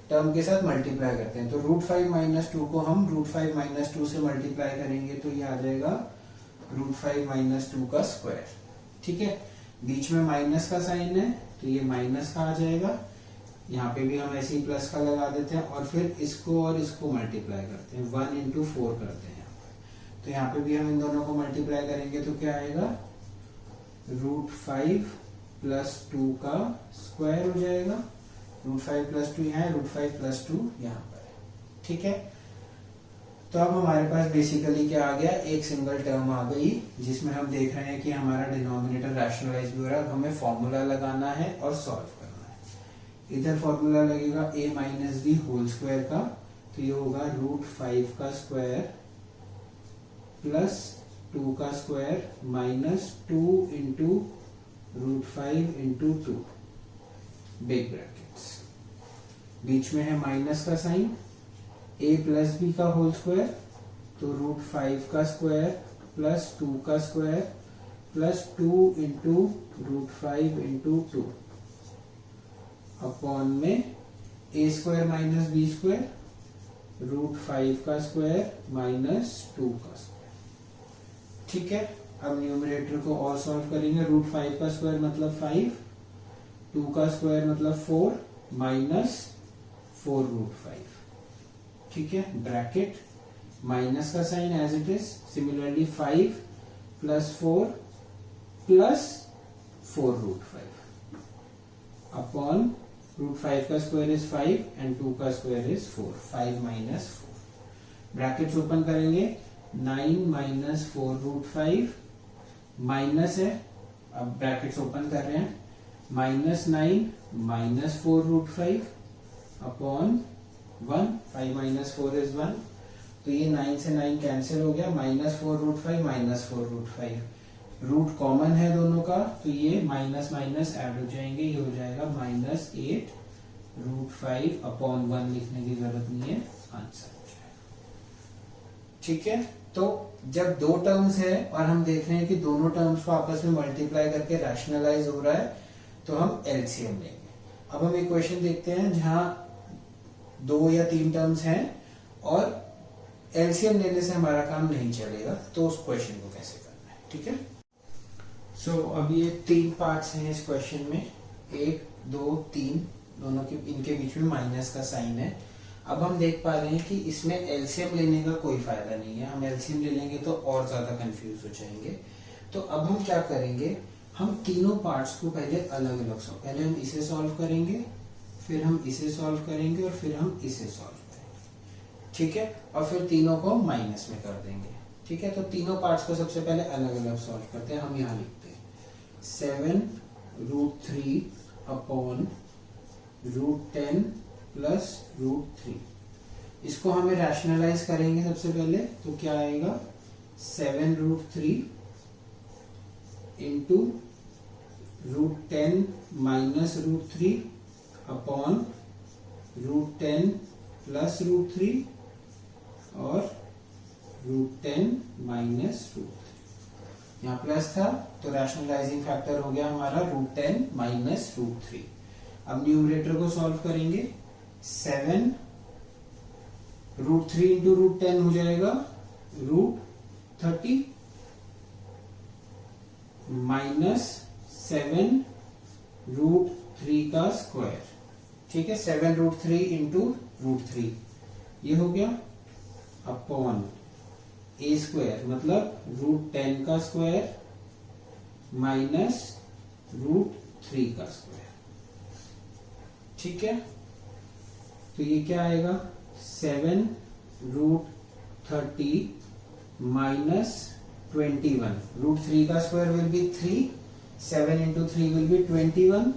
टर्म के साथ मल्टीप्लाई करते हैं। तो √5 - 2 को हम √5 - 2 से मल्टीप्लाई करेंगे तो ये आ जाएगा √5 - 2 का स्क्वायर। ठीक है, बीच में माइनस का साइन है तो ये माइनस का आ जाएगा, यहाँ पे भी हम ऐसे ही प्लस का लगा देते हैं, और फिर इसको और इसको मल्टीप्लाई करते हैं, 1 × 4 करते हैं। तो यहाँ पे भी हम इन दोनों को मल्टीप्लाई करेंगे तो क्या आएगा, √5 + 2 का स्क्वायर हो जाएगा। √5 + 2 यहाँ है, √5 + 2 यहाँ पर है। ठीक है, तो अब हमारे पास बेसिकली क्या आ गया, एक सिंगल टर्म आ गई जिसमें हम देख रहे हैं कि हमारा डिनोमिनेटर रैशनलाइज भी हो रहा है। हमें फॉर्मूला लगाना है और सॉल्व करना है। इधर फॉर्मूला लगेगा a - b होल स्क्वायर का, तो ये होगा √5 का स्क्वायर + 2 का स्क्वायर -2 × √5 × 2 बिग ब्रैकेट्स, बीच में है माइनस का साइन, a + b का होल स्क्वायर, तो √5 का स्क्वायर + 2 का स्क्वायर + 2 × √5 × 2 अपॉन में a² - b², √5 का स्क्वायर -2 का स्क्वायर। ठीक है, अब न्यूमरेटर को और सॉल्व करेंगे। √5 का स्क्वायर मतलब 5, 2 का स्क्वायर मतलब 4 -4√5। ठीक है, ब्रैकेट, माइनस का sign as it is, similarly 5 + 4 + 4√5 upon √5 का स्क्वायर इज 5 एंड 2 का स्क्वायर इज 4, 5 - 4। ब्रैकेट्स ओपन करेंगे, 9 माइनस 4 रूट 5 माइनस है, अब ब्रैकेट्स ओपन कर रहे हैं, -9 minus 4 root 5 upon 1, 5 minus 4 is 1, तो ये 9 से 9 कैंसिल हो गया, -4 root 5 minus 4 root 5, root common है दोनों का, तो ये माइनस माइनस ऐड हो जाएंगे, ये हो जाएगा -8 रूट 5 अपॉन 1 लिखने की जरूरत नहीं है, आंसर हो जाएगा। ठीक है, तो जब दो टर्म्स है और हम देख रहे हैं कि दोनों टर्म्स को आपस में मल्टीप्लाई करके रैशनलाइज हो रहा है, तो हम एलसीएम लेंगे। अब हम इक्वेशन देखते हैं जहां 2 या 3 टर्म्स हैं और एलसीएम लेने से हमारा काम नहीं चलेगा, तो उस क्वेश्चन को कैसे करना है। ठीक है, सो अब ये 3 पार्ट्स हैं इस क्वेश्चन में, 1 2 3, दोनों के इनके बीच में माइनस का साइन है। अब हम देख पा रहे हैं कि इसमें एलसीएम लेने का कोई फायदा नहीं है, हम एलसीएम ले लेंगे तो और ज्यादा कंफ्यूज हो जाएंगे। तो अब हम क्या करेंगे, हम तीनों पार्ट्स को पहले अलग अलग सॉल्व, पहले हम इसे सॉल्व करेंगे, फिर हम इसे सॉल्व करेंगे और फिर हम इसे सॉल्व करेंगे। ठीक है, और फिर तीनों को माइनस में कर देंगे। ठीक है, तो तीनों पार्ट्स को सबसे पहले अलग अलग सॉल्व करते हैं। हम यहां लिखते हैं 7 root 3 upon root 10 plus root 3, इसको हमें रैशनलाइज करेंगे सबसे पहले, तो क्या आएगा 7 root 3 into root 10 minus root 3 upon root 10 plus root 3 और रूट 10 माइनस रूट 3, यहाँ प्लस था तो रैशनलाइजिंग फैक्टर हो गया हमारा रूट 10 माइनस रूट 3। अब न्यूमरेटर को सॉल्व करेंगे, 7 रूट 3 इंटू रूट 10 हो जाएगा रूट 30 माइनस 7 रूट 3 का स्क्वायर। ठीक है, 7 रूट 3 इंटू रूट 3 ये हो गया, अपॉन ए स्क्वायर मतलब रूट 10 का स्क्वायर माइनस रूट 3 का स्क्वायर। ठीक है, तो ये क्या आएगा 7 रूट 30 माइनस 21, रूट 3 का square will B 3, 7 into 3 will B 21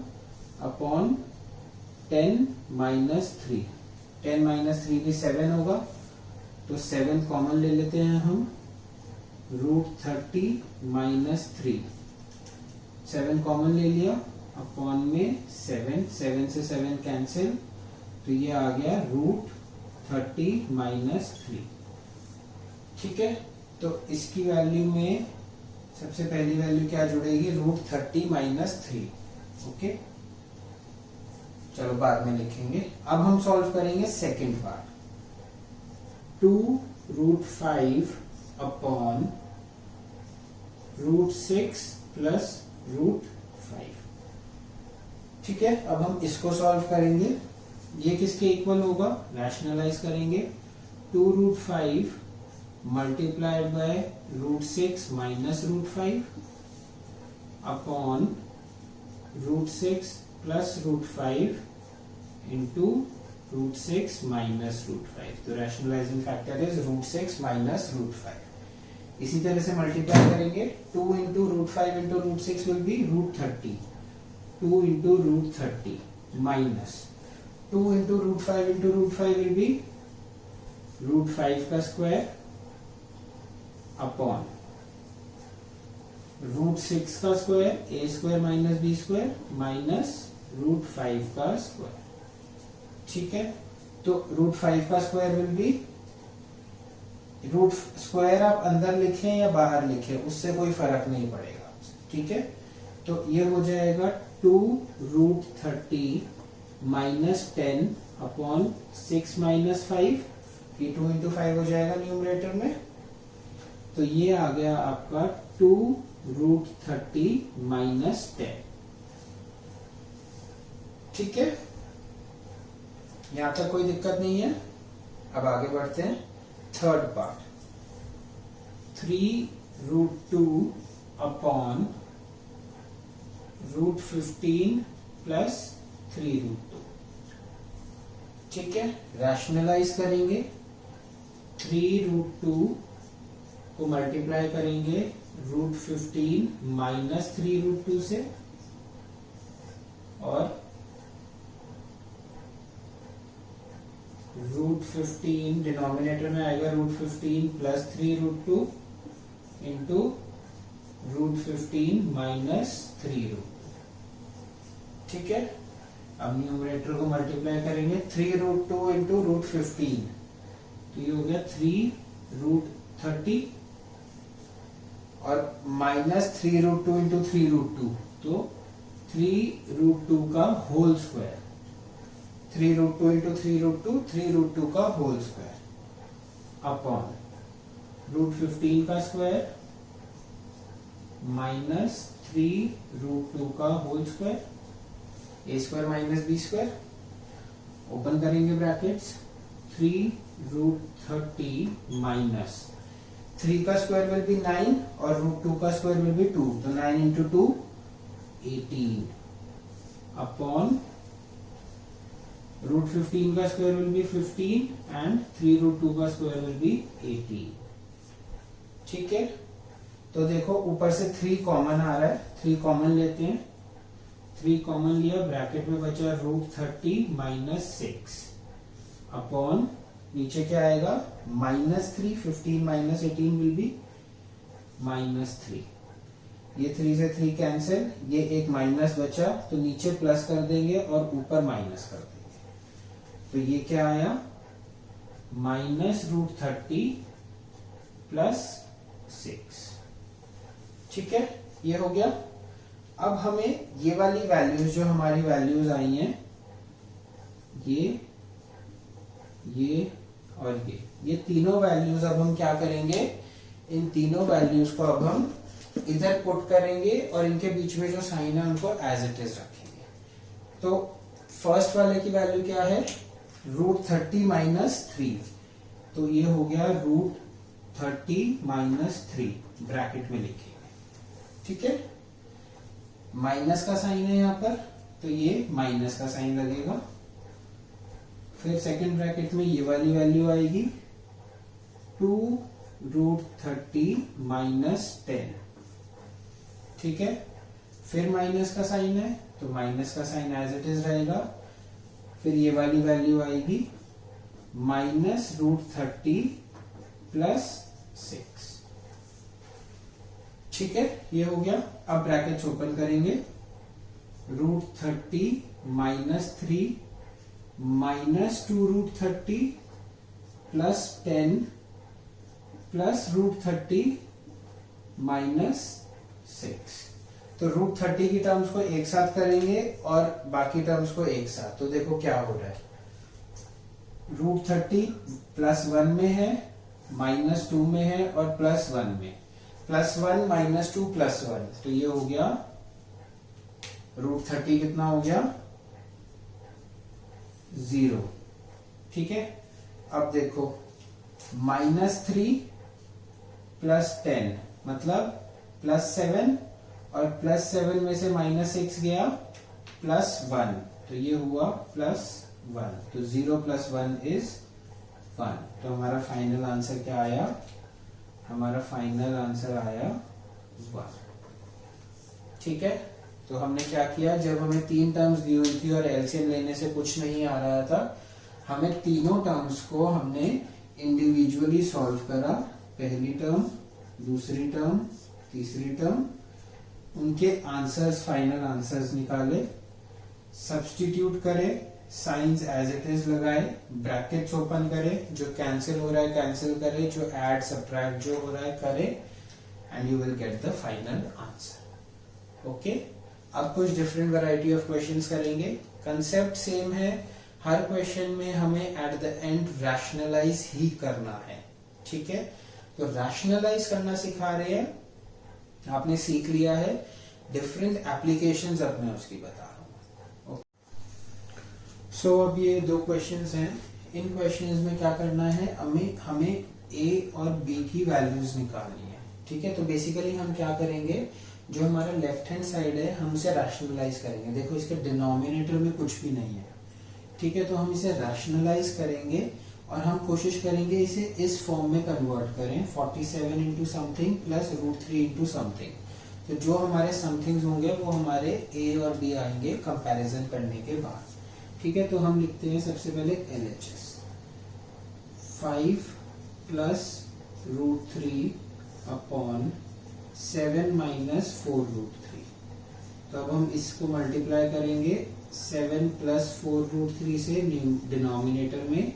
upon 10 minus 3, 10 minus 3 भी 7 होगा, तो 7 कॉमन ले लेते हैं हम, रूट 30 माइनस 3, 7 कॉमन ले लिया, अपॉन में 7, 7 से 7 कैंसिल, तो ये आ गया रूट 30 माइनस 3। ठीक है, तो इसकी वैल्यू में सबसे पहली वैल्यू क्या जुड़ेगी, रूट 30 माइनस 3। ओके, चलो बाद में लिखेंगे। अब हम सॉल्व करेंगे second part, 2 root 5 upon root 6 plus root 5। ठीक है, अब हम इसको सॉल्व करेंगे, ये किसके इक्वल होगा, रैशनलाइज करेंगे, 2 root 5 multiplied by root 6 minus root 5 upon root 6 plus root 5 into root 6 minus root 5, तो rationalising factor is root 6 minus root 5। इसी तरह से मल्टीप्लाई करेंगे, 2 into root 5 into root 6 will be root 30, 2 into root 30 minus 2 into root 5 into root 5 will be root 5 का स्क्वायर अपॉन रूट 6 का square, a square minus B square minus root 5 का स्क्वायर। ठीक है, तो रूट 5 का square will be, root square आप अंदर लिखें या बाहर लिखें उससे कोई फर्क नहीं पड़ेगा। ठीक है, तो ये हो जाएगा 2 रूट 30 माइनस 10 अपॉन 6 माइनस 5, ये 2 इंटू 5 हो जाएगा न्यूमरेटर में, तो ये आ गया आपका 2 रूट 30 माइनस 10। ठीक है, यहां तक कोई दिक्कत नहीं है। अब आगे बढ़ते हैं, third part, 3 root 2 upon root 15 plus 3 root 2। ठीक है, रैशनलाइज करेंगे, 3 रूट 2 को मल्टीप्लाई करेंगे √15 माइनस 3√2 से, और √15 डिनोमिनेटर में आएगा √15 प्लस 3√2 इंटू √15 माइनस 3√2। ठीक है, अब न्यूमरेटर को मल्टीप्लाई करेंगे 3√2 इंटू √15, तो ये हो गया 3√30 और माइनस 3√2 इंटू 3√2, तो 3√2 का होल स्क्वायर, 3√2 इंटू 3√2, 3√2 का होल स्क्वायर अपॉन √15 का स्क्वायर माइनस 3√2 का whole square, a square minus B square, open करेंगे ब्रैकेट्स, 3√30 माइनस 3 का स्क्वायर विल बी 9 और √2 का स्क्वायर विल बी 2, तो 9 इंटू 2 18 अपॉन √15 का स्क्वायर विल बी 15 एंड 3√2 का स्क्वायर विल बी 18। ठीक है, तो देखो ऊपर से 3 कॉमन आ रहा है, 3 कॉमन लेते हैं, 3 कॉमन लिया, ब्रैकेट में बचा √30 माइनस 6 अपॉन नीचे क्या आएगा -3, 15 माइनस 18 विल बी -3, ये 3 से 3 कैंसिल, ये एक माइनस बचा तो नीचे प्लस कर देंगे और ऊपर माइनस कर देंगे, तो ये क्या आया -√30 प्लस 6। ठीक है, ये हो गया। अब हमें ये वाली वैल्यूज जो हमारी वैल्यूज आई हैं, ये और ये तीनों वैल्यूज अब हम क्या करेंगे, इन तीनों वैल्यूज को अब हम इधर पुट करेंगे और इनके बीच में जो साइन है उनको एज इट इज रखेंगे। तो फर्स्ट वाले की वैल्यू क्या है √30 माइनस 3, तो ये हो गया √30 माइनस 3 ब्रैकेट में लिखेंगे। ठीक है, माइनस का साइन है यहाँ पर, तो ये माइनस का साइन लगेगा, फिर सेकंड ब्रैकेट में ये वाली वैल्यू आएगी 2√30 माइनस 10। ठीक है, फिर माइनस का साइन है तो माइनस का साइन एज इट इज रहेगा, फिर ये वाली वैल्यू आएगी -√30 प्लस 6। ठीक है, ये हो गया। अब ब्रैकेट्स ओपन करेंगे, √30 minus 3 minus 2√30 plus 10 plus √30 minus 6। तो √30 की टर्म्स को एक साथ करेंगे और बाकी टर्म्स को एक साथ, तो देखो क्या हो रहा है, √30 +1 में है, -2 में है और +1 में, +1 -2 +1, तो ये हो गया √30 कितना हो गया 0। ठीक है, अब देखो -3 प्लस 10 मतलब +7 और +7 में से -6 गया +1, तो ये हुआ +1, तो 0 + 1 इज 1। तो हमारा फाइनल आंसर क्या आया, हमारा फाइनल आंसर आया 1। ठीक है, तो हमने क्या किया, जब हमें 3 टर्म्स दी हुई थी और एलसीएम लेने से कुछ नहीं आ रहा था, हमें तीनों टर्म्स को हमने इंडिविजुअली सॉल्व करा, पहली टर्म, दूसरी टर्म, तीसरी टर्म, उनके आंसर्स, फाइनल आंसर्स निकाले, सब्स्टिट्यूट करे, साइंस एज इट इज लगाए, ब्रैकेट्स ओपन करे, जो कैंसिल हो रहा है कैंसिल करे, जो ऐड सब्ट्रैक्ट जो हो रहा है करे, and you will get the final answer. Okay, अब कुछ डिफरेंट वैरायटी ऑफ क्वेश्चंस करेंगे, कंसेप्ट सेम है, हर क्वेश्चन में हमें एट द एंड रैशनलाइज ही करना है। ठीक है, तो रैशनलाइज करना सिखा रहे हैं, आपने सीख लिया है, डिफरेंट एप्लीकेशंस अब मैं उसकी बता रहा हूँ। सो अब ये 2 क्वेश्चंस हैं, इन क्वेश्चंस में क्या करना है, हमें ए और बी की वैल्यूज निकालनी है। ठीक है, तो बेसिकली हम क्या करेंगे, जो हमारा लेफ्ट हैंड साइड है हम इसे रैशनलाइज करेंगे। देखो इसके डिनोमिनेटर में कुछ भी नहीं है, ठीक है, तो हम इसे रैशनलाइज करेंगे और हम कोशिश करेंगे इसे इस फॉर्म में कन्वर्ट करें, 47 into something plus √3 into something. तो जो हमारे समथिंग्स होंगे वो हमारे ए और बी आएंगे कंपैरिजन करने के बाद। ठीक है, तो हम लिखते हैं सबसे पहले LHS 5 प्लस √3 अपॉन 7 माइनस 4√3। तो अब हम इसको मल्टीप्लाई करेंगे 7 प्लस 4√3 से डिनोमिनेटर में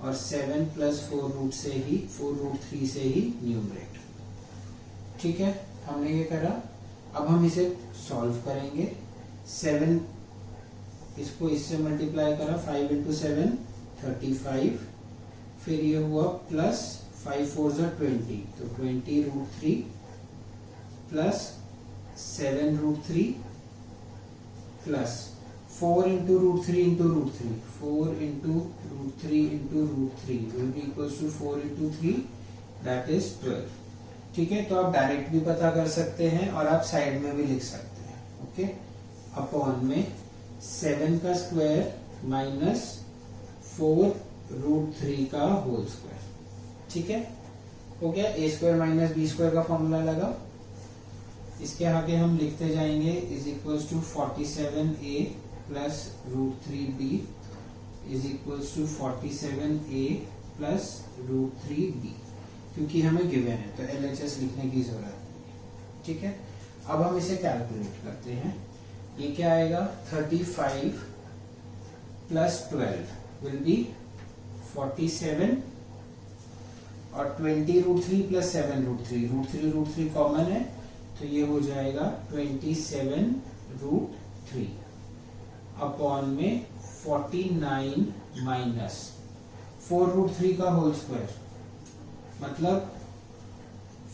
और 7 प्लस 4√3 से ही न्यूमरेटर। ठीक है, हमने ये करा। अब हम इसे सॉल्व करेंगे। 7 इसको इससे मल्टीप्लाई करा, 5 इंटू 7 35, फिर ये हुआ प्लस 5 4 20, तो 20√3 plus 7√3 plus 4 into √3 into √3, 4 into √3 into √3 will be equals to 4 into 3, that is 12। ठीक है, तो आप डायरेक्ट भी पता कर सकते हैं और आप साइड में भी लिख सकते हैं। ओके, अपॉन में 7 का स्क्वायर माइनस 4√3 का होल स्क्वायर। ठीक है, हो गया। A square minus B square का फॉर्मूला लगा। इसके आगे हम लिखते जाएंगे is equals to 47a plus √3b is equals to 47a plus √3b, क्योंकि हमें गिवन है तो LHS लिखने की जरूरत नहीं। ठीक है, अब हम इसे कैलकुलेट करते हैं। ये क्या आएगा, 35 प्लस 12 विल बी 47 और 20√3 प्लस 7√3, √3 कॉमन है तो ये हो जाएगा 27√3 अपॉन में 49 माइनस 4√3 का होल स्क्वायर, मतलब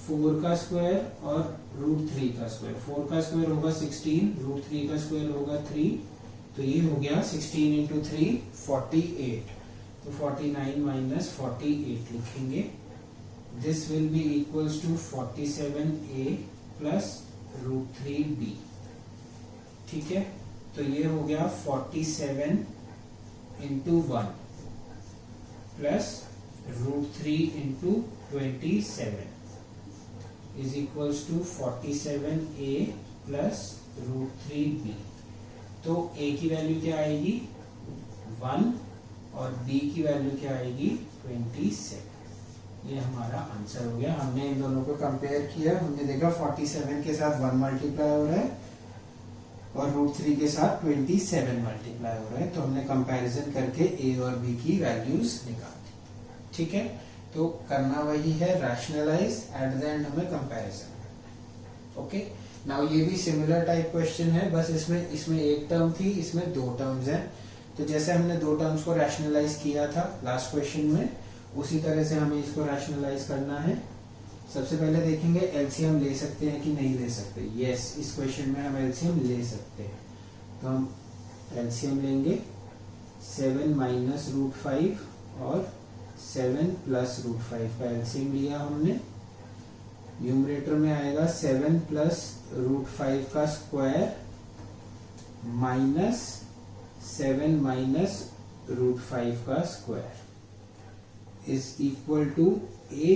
4 का स्क्वायर और √3 का स्क्वायर। 4 का स्क्वायर होगा 16, √3 का स्क्वायर होगा 3, तो ये हो गया 16 इंटू 3 48, तो 49 माइनस 48 लिखेंगे। This will be equals to 47a plus √3b। ठीक है, तो ये हो गया 47 into 1 plus √3 into 27 is equals to 47a plus √3b। तो a की वैल्यू क्या आएगी 1 और b की वैल्यू क्या आएगी 27। ये हमारा आंसर हो गया। हमने इन दोनों को कंपेयर किया, हमने देखा 47 के साथ 1 मल्टीप्लाई हो रहा है और √3 के साथ 27 मल्टीप्लाई हो रहा है, तो हमने कंपैरिजन करके a और b की वैल्यूज निकाल दी। ठीक है, तो करना वही है, रैशनलाइज, एट द एंड हमें कंपैरिजन। ओके, नाउ ये भी सिमिलर टाइप क्वेश्चन है, बस इसमें एक टर्म थी, इसमें 2 टर्म्स हैं। तो जैसे हमने 2 टर्म्स को रैशनलाइज किया था लास्ट क्वेश्चन में, उसी तरह से हमें इसको रैशनलाइज करना है। सबसे पहले देखेंगे एलसीएम ले सकते हैं कि नहीं ले सकते। यस, इस क्वेश्चन में हम एलसीएम ले सकते हैं, तो हम एलसीएम लेंगे 7 माइनस √5 और 7 प्लस √5 का एलसीएम लिया हमने। न्यूमरेटर में आएगा 7 प्लस √5 का स्क्वायर माइनस 7 माइनस √5 का square is equal to a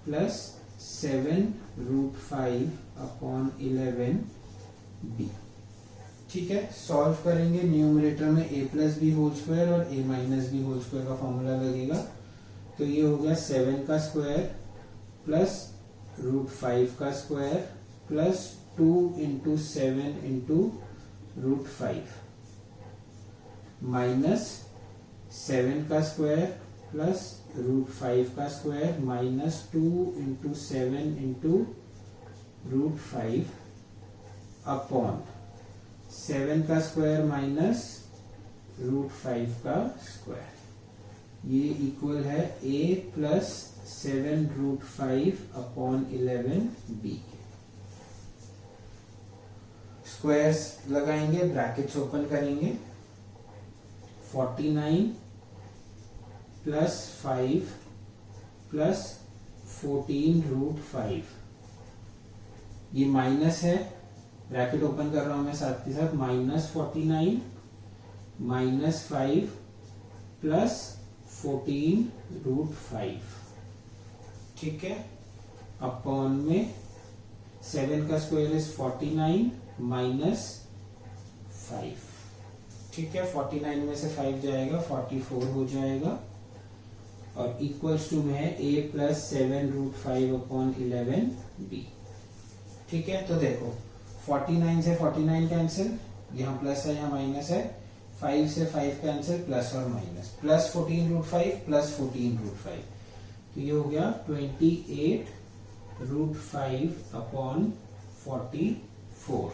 plus 7√5 upon 11b। ठीक है, सॉल्व करेंगे। न्यूमरेटर में a plus B whole square और a minus B whole square का फॉर्मूला लगेगा, तो ये हो गया 7 का स्क्वायर प्लस √5 का square plus 2 into 7 into √5 minus 7 का स्क्वायर प्लस √5 का square minus 2 into 7 into √5 upon 7 का स्क्वायर माइनस √5 का स्क्वायर। ये इक्वल है a plus 7√5 upon 11b। Squares लगाएंगे, ब्रैकेट्स ओपन करेंगे। 49 प्लस 5 प्लस 14√5, ये माइनस है, ब्रैकेट ओपन कर रहा हूं मैं साथ के साथ, माइनस 49 माइनस 5 प्लस 14√5, ठीक है, अपॉन में 7 का स्क्वायर इज 49 माइनस 5, ठीक है, 49 में से 5 जाएगा 44 हो जाएगा, और इक्वल्स टू में है a प्लस 7√5 अपॉन 11b, ठीक है। तो देखो 49 से 49 कैंसिल, यहाँ प्लस है यहाँ माइनस है, 5 से 5 कैंसिल, प्लस और माइनस, प्लस 14√5 प्लस 14√5, तो ये हो गया 28√5 अपॉन 44,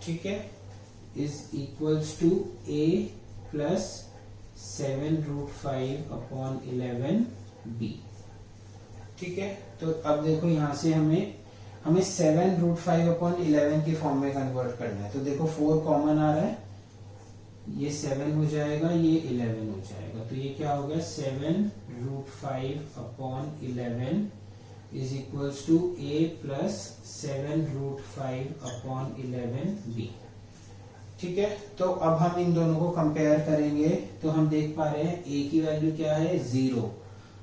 ठीक है, is equals to a plus 7√5 upon 11b, ठीक है। तो अब देखो यहां से हमें 7√5 अपॉन 11 की फॉर्म में कन्वर्ट करना है, तो देखो 4 कॉमन आ रहा है, ये 7 हो जाएगा, ये 11 हो जाएगा, तो ये क्या हो गया 7√5 upon 11 is equals to a plus 7√5 upon 11b, ठीक है। तो अब हम इन दोनों को कंपेयर करेंगे, तो हम देख पा रहे हैं a की वैल्यू क्या है 0,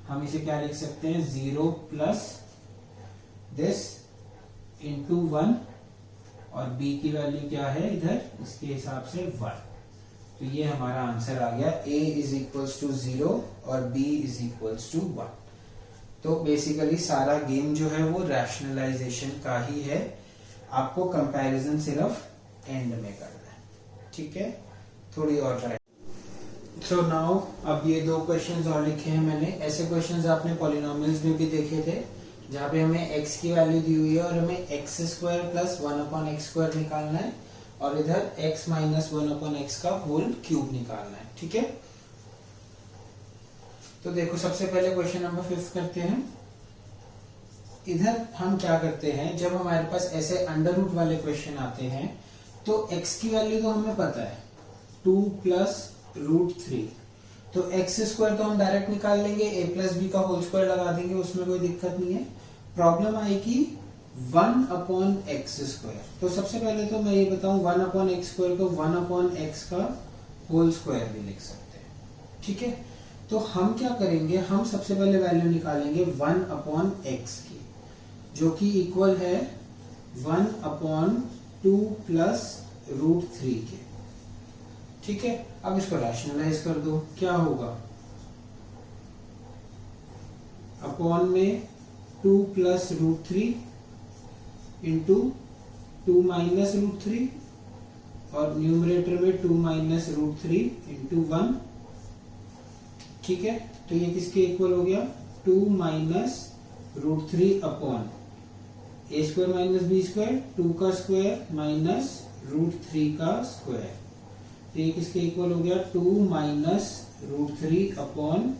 हम इसे क्या लिख सकते हैं 0 प्लस दिस इंटू 1, और b की वैल्यू क्या है इधर इसके हिसाब से 1, तो ये हमारा आंसर आ गया a इज इक्वल्स टू 0 और b इज इक्वल्स टू 1। तो बेसिकली सारा गेम जो है वो रैशनलाइजेशन का ही है, आपको कंपैरिजन सिर्फ एंड में करना है, ठीक है। थोड़ी और ट्राई। सो नाउ अब ये 2 क्वेश्चंस और लिखे हैं मैंने, ऐसे क्वेश्चंस आपने पॉलिनोमियल्स में भी देखे थे, जहाँ पे हमें x की वैल्यू दी हुई है और हमें x² प्लस 1/x² निकालना है, और इधर x माइनस 1/x का होल क्यूब निकालना है, ठीक है। तो देखो सबसे पहले क्वेश्चन नंबर 5 करते हैं। इधर हम क्या करते हैं, जब हमारे पास ऐसे अंडर रूट वाले क्वेश्चन आते हैं तो x की वैल्यू तो हमें पता है 2 प्लस √3, तो x² तो हम डायरेक्ट निकाल लेंगे, a प्लस b का होल स्क्वायर लगा देंगे, उसमें कोई दिक्कत नहीं है। प्रॉब्लम आएगी 1/x², तो सबसे पहले तो मैं ये बताऊं 1/x² को 1/x का होल स्क्वायर भी लिख सकते हैं, ठीक है। तो हम क्या करेंगे, हम सबसे पहले वैल्यू निकालेंगे 1/x की, जो कि इक्वल है 1/2 प्लस √3 के, ठीक है। अब इसको रैशनलाइज कर दो, क्या होगा अपॉन में 2 प्लस √3 इंटू 2 माइनस √3, और न्यूमरेटर में 2 माइनस √3 इंटू 1, ठीक है। तो ये किसके इक्वल हो गया 2 minus √3 upon a² minus b², 2 का स्क्वायर माइनस √3 का स्क्वायर, तो ये किसके इक्वल हो गया 2 minus √3 upon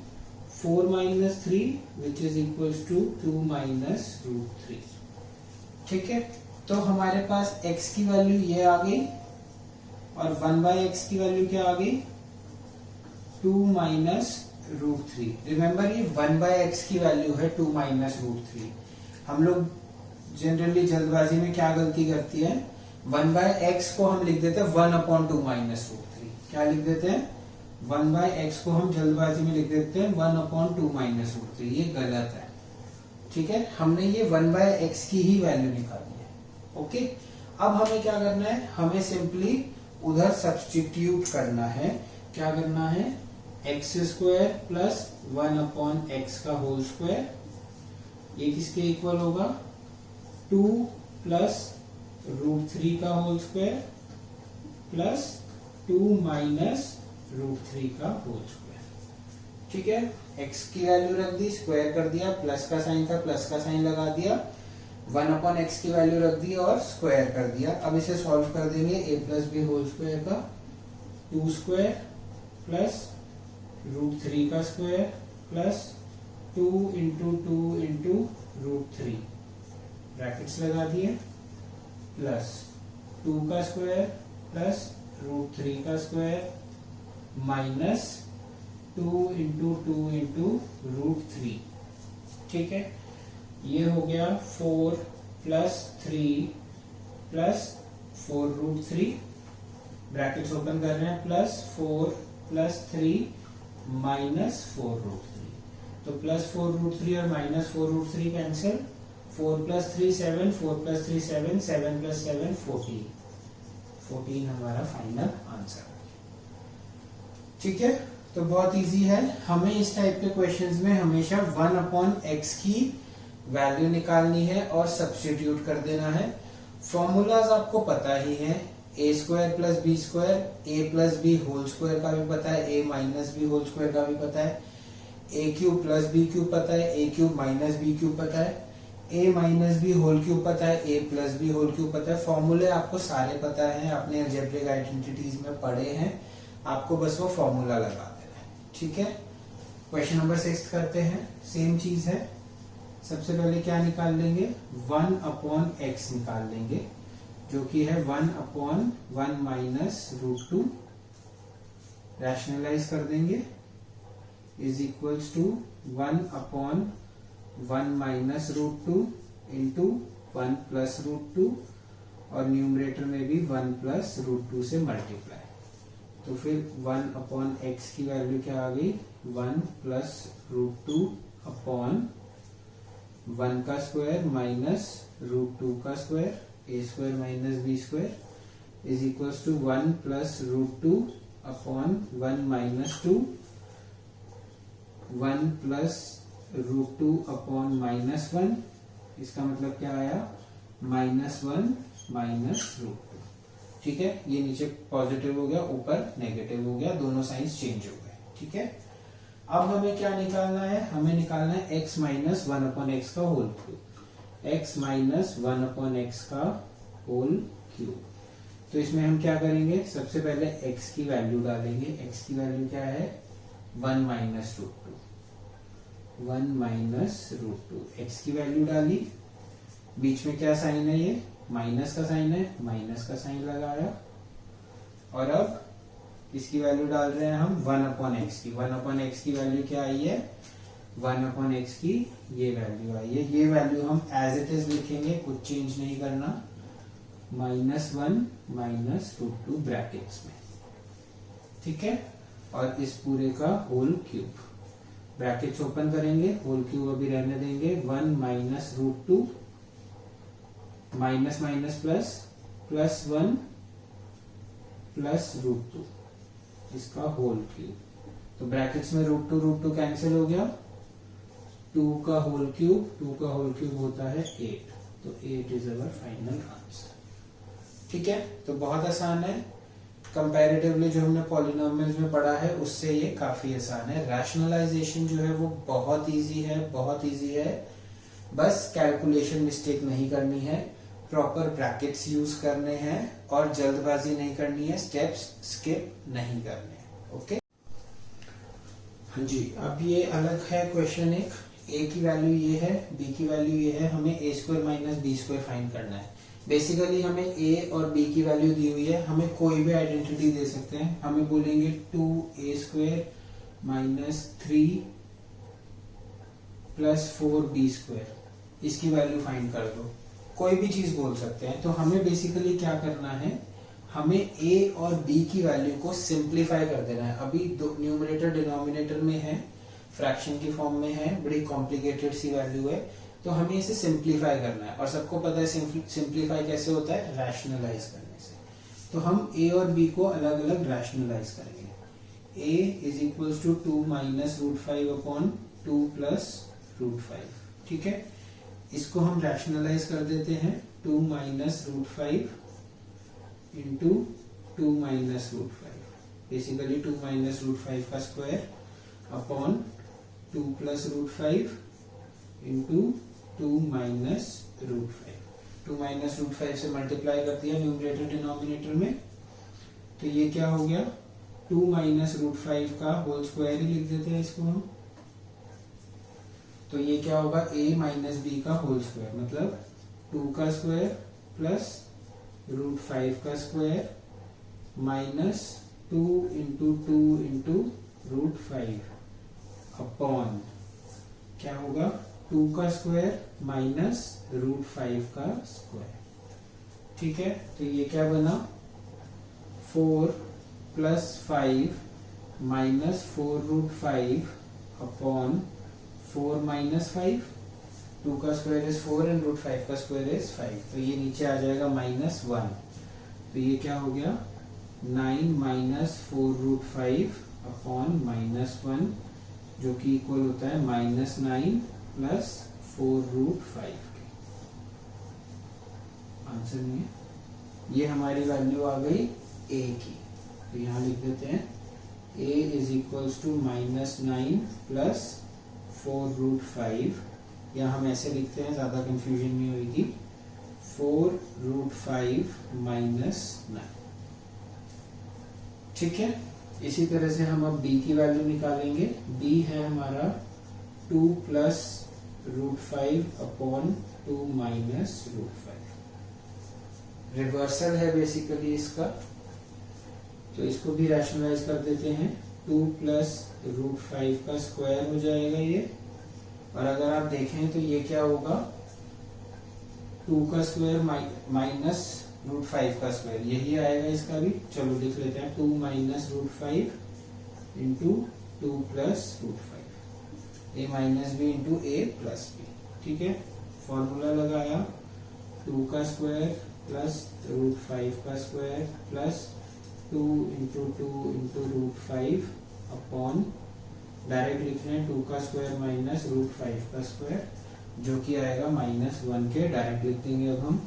4 minus 3 which is equals to 2 minus √3, ठीक है। तो हमारे पास x की वैल्यू ये आ गई, और 1/x की वैल्यू क्या आ गई 2 माइनस √3। रिमेंबर ये 1/x की वैल्यू है 2 माइनस √3। हम लोग जनरली जल्दबाजी में क्या गलती करती है, 1/x को हम लिख देते हैं 1/2 माइनस √3, क्या लिख देते हैं 1/x को हम जल्दबाजी में लिख देते हैं 1/2 माइनस √3, ये गलत है, ठीक है। हमने ये 1/x की ही वैल्यू निकाली है, ओके। अब हमें क्या करना है, हमें सिंपली उधर सब्स्टिट्यूट करना है, क्या करना है x² प्लस 1/x का होल स्क्वायर, ये किसके इक्वल होगा 2 प्लस √3 का होल स्क्वायर प्लस 2 माइनस √3 का होल स्क्वायर, ठीक है। x की वैल्यू रख दी, स्क्वायर कर दिया, प्लस का साइन था प्लस का साइन लगा दिया, 1/x की वैल्यू रख दी और स्क्वायर कर दिया। अब इसे सॉल्व कर देंगे, a plus b whole square का 2² प्लस √3 का square plus 2 into 2 into √3, brackets लगा दिए, प्लस 2 का स्क्वायर प्लस √3 का स्क्वायर माइनस 2 इंटू 2 इंटू √3, ठीक है। ये हो गया 4 प्लस 3 प्लस 4 √3, ब्रैकेट्स ओपन कर रहे हैं, प्लस 4 प्लस 3 -4√3। तो +4√3 और -4√3 कैंसिल, 4 + 3 7, 4 + 3 7, 7 + 7 14, 14 हमारा फाइनल आंसर। ठीक है, तो बहुत इजी है। हमें इस टाइप के क्वेश्चंस में हमेशा 1/x की वैल्यू निकालनी है और सब्स्टिट्यूट कर देना है। फॉर्मूलाज आपको पता ही है, a² + b², a + b whole square का भी पता है, a - b होल स्क्वायर का भी पता है, a³ + b³ पता है, a³ - b³ पता है, a - b होल क्यूब पता है, a + b होल क्यूब पता है। फॉर्मूले आपको सारे पता है, आपने अलजेब्रिक आइडेंटिटीज में पढ़े हैं, आपको बस वो फॉर्मूला लगा देना है। ठीक है, क्वेश्चन नंबर 6 करते हैं। सेम चीज है, सबसे पहले क्या निकाल लेंगे, 1/x निकाल लेंगे, जो कि है 1/1 - √2, रैशनलाइज कर देंगे, इज इक्वल्स टू 1/1 - √2 इंटू 1 + √2, और न्यूमरेटर में भी 1 + √2 से मल्टीप्लाई। तो फिर 1/x की वैल्यू क्या आ गई, 1 + √2 अपॉन 1 का स्क्वायर माइनस √2 का square, a² - b² is equals to 1 + √2 upon 1 - 2, 1 + √2 upon -1, इसका मतलब क्या आया, -1 - √2। ठीक है, ये नीचे पॉजिटिव हो गया, ऊपर नेगेटिव हो गया, दोनों साइंस चेंज हो गए। ठीक है, अब हमें क्या निकालना है, हमें निकालना है x - 1/x का होल क्यूब, x - 1/x का होल क्यूब। तो इसमें हम क्या करेंगे, सबसे पहले x की वैल्यू डालेंगे। x की वैल्यू क्या है, 1 - √2, 1 - √2, x की वैल्यू डाली, बीच में क्या साइन है, ये माइनस का साइन है, माइनस का साइन लगाया, और अब इसकी वैल्यू डाल रहे हैं हम 1/x की। 1/x की वैल्यू क्या आई है, 1/x की ये वैल्यू आई है। ये वैल्यू हम एज इट इज लिखेंगे, कुछ चेंज नहीं करना, -1 - √2 ब्रैकेट्स में। ठीक है, और इस पूरे का होल क्यूब, ब्रैकेट्स ओपन करेंगे, होल क्यूब अभी रहने देंगे, 1 - √2 माइनस माइनस प्लस, +1 + √2, इसका होल क्यूब। तो ब्रैकेट्स में √2 कैंसिल हो गया, 2 का होल क्यूब होता है 8, तो 8 इज अवर फाइनल आंसर। ठीक है, तो बहुत आसान है, कंपैरेटिवली जो हमने पॉलिनोमियल्स में पढ़ा है उससे ये काफी आसान है। रैशनलाइजेशन जो है वो बहुत इजी है, बस कैलकुलेशन मिस्टेक नहीं करनी है, प्रॉपर ब्रैकेट्स यूज करने हैं और जल्दबाजी नहीं करनी है, स्टेप्स स्किप नहीं करने हैं। ओके, हाँ जी, अब ये अलग है क्वेश्चन एक, a की वैल्यू ये है, b की वैल्यू ये है, हमें a² - b² फाइंड करना है। बेसिकली हमें a और b की वैल्यू दी हुई है, हमें कोई भी आइडेंटिटी दे सकते हैं, हमें बोलेंगे 2a² - 3 + 4b², इसकी वैल्यू फाइंड कर दो, कोई भी चीज बोल सकते हैं। तो हमें बेसिकली क्या करना है, हमें a और b की वैल्यू को सिंप्लीफाई कर देना है। अभी दो न्यूमरेटर डिनोमिनेटर में है, फ्रैक्शन की फॉर्म में है, बड़ी कॉम्प्लिकेटेड सी वैल्यू है, तो हमें इसे सिंप्लीफाई करना है। और सबको पता है सिंप्लीफाई कैसे होता है, रैशनलाइज करने से। तो हम a और b को अलग अलग रैशनलाइज करेंगे। a is equals to 2 - √5 upon 2 + √5। ठीक है, इसको हम रैशनलाइज कर देते हैं, 2 - √5 इंटू 2 - √5, बेसिकली 2 - √5 का स्क्वायर अपॉन 2 + √5 इंटू 2 - √5। 2 - √5 से मल्टीप्लाई कर दिया न्यूमरेटर डिनोमिनेटर में, तो ये क्या हो गया, 2 - √5 का होल स्क्वायर ही लिख देते हैं इसको हम। तो ये क्या होगा, a - b का होल स्क्वायर, मतलब 2 का स्क्वायर प्लस √5 का square minus 2 into 2 into √5 upon क्या होगा, 2 का स्क्वायर माइनस √5 का स्क्वायर। ठीक है, तो ये क्या बना, 4 + 5 -4√5 अपॉन 4 - 5, 2 का स्क्वायर इज 4 एंड √5 का स्क्वायर इज 5, तो ये नीचे आ जाएगा -1, तो ये क्या हो गया 9 - 4√5 अपॉन -1, जो कि इक्वल होता है -9 प्लस 4√5 के। आंसर में ये हमारी वैल्यू आ गई a की, तो यहाँ लिख देते हैं a is equals to -9 plus 4√5, या हम ऐसे लिखते हैं ज्यादा कंफ्यूजन नहीं होगी, 4√5 -9। ठीक है, इसी तरह से हम अब b की वैल्यू निकालेंगे। b है हमारा 2 प्लस √5 अपॉन 2 माइनस √5, रिवर्सल है बेसिकली इसका, तो इसको भी रैशनलाइज कर देते हैं। 2 प्लस √5 का स्क्वायर हो जाएगा ये, और अगर आप देखें तो ये क्या होगा 2 का स्क्वायर माइनस √5 का स्क्वायर, यही आएगा इसका भी। चलो लिख लेते हैं 2 minus √5 into 2 plus √5, a minus B into a plus B. ठीक है, फॉर्मूला लगाया 2 का स्क्वायर प्लस √5 का square plus 2 into 2 into √5 upon, direct लिख रहे हैं 2 का स्क्वायर माइनस √5 का स्क्वायर, जो कि आएगा -1 के, डायरेक्ट लिख देंगे अब हम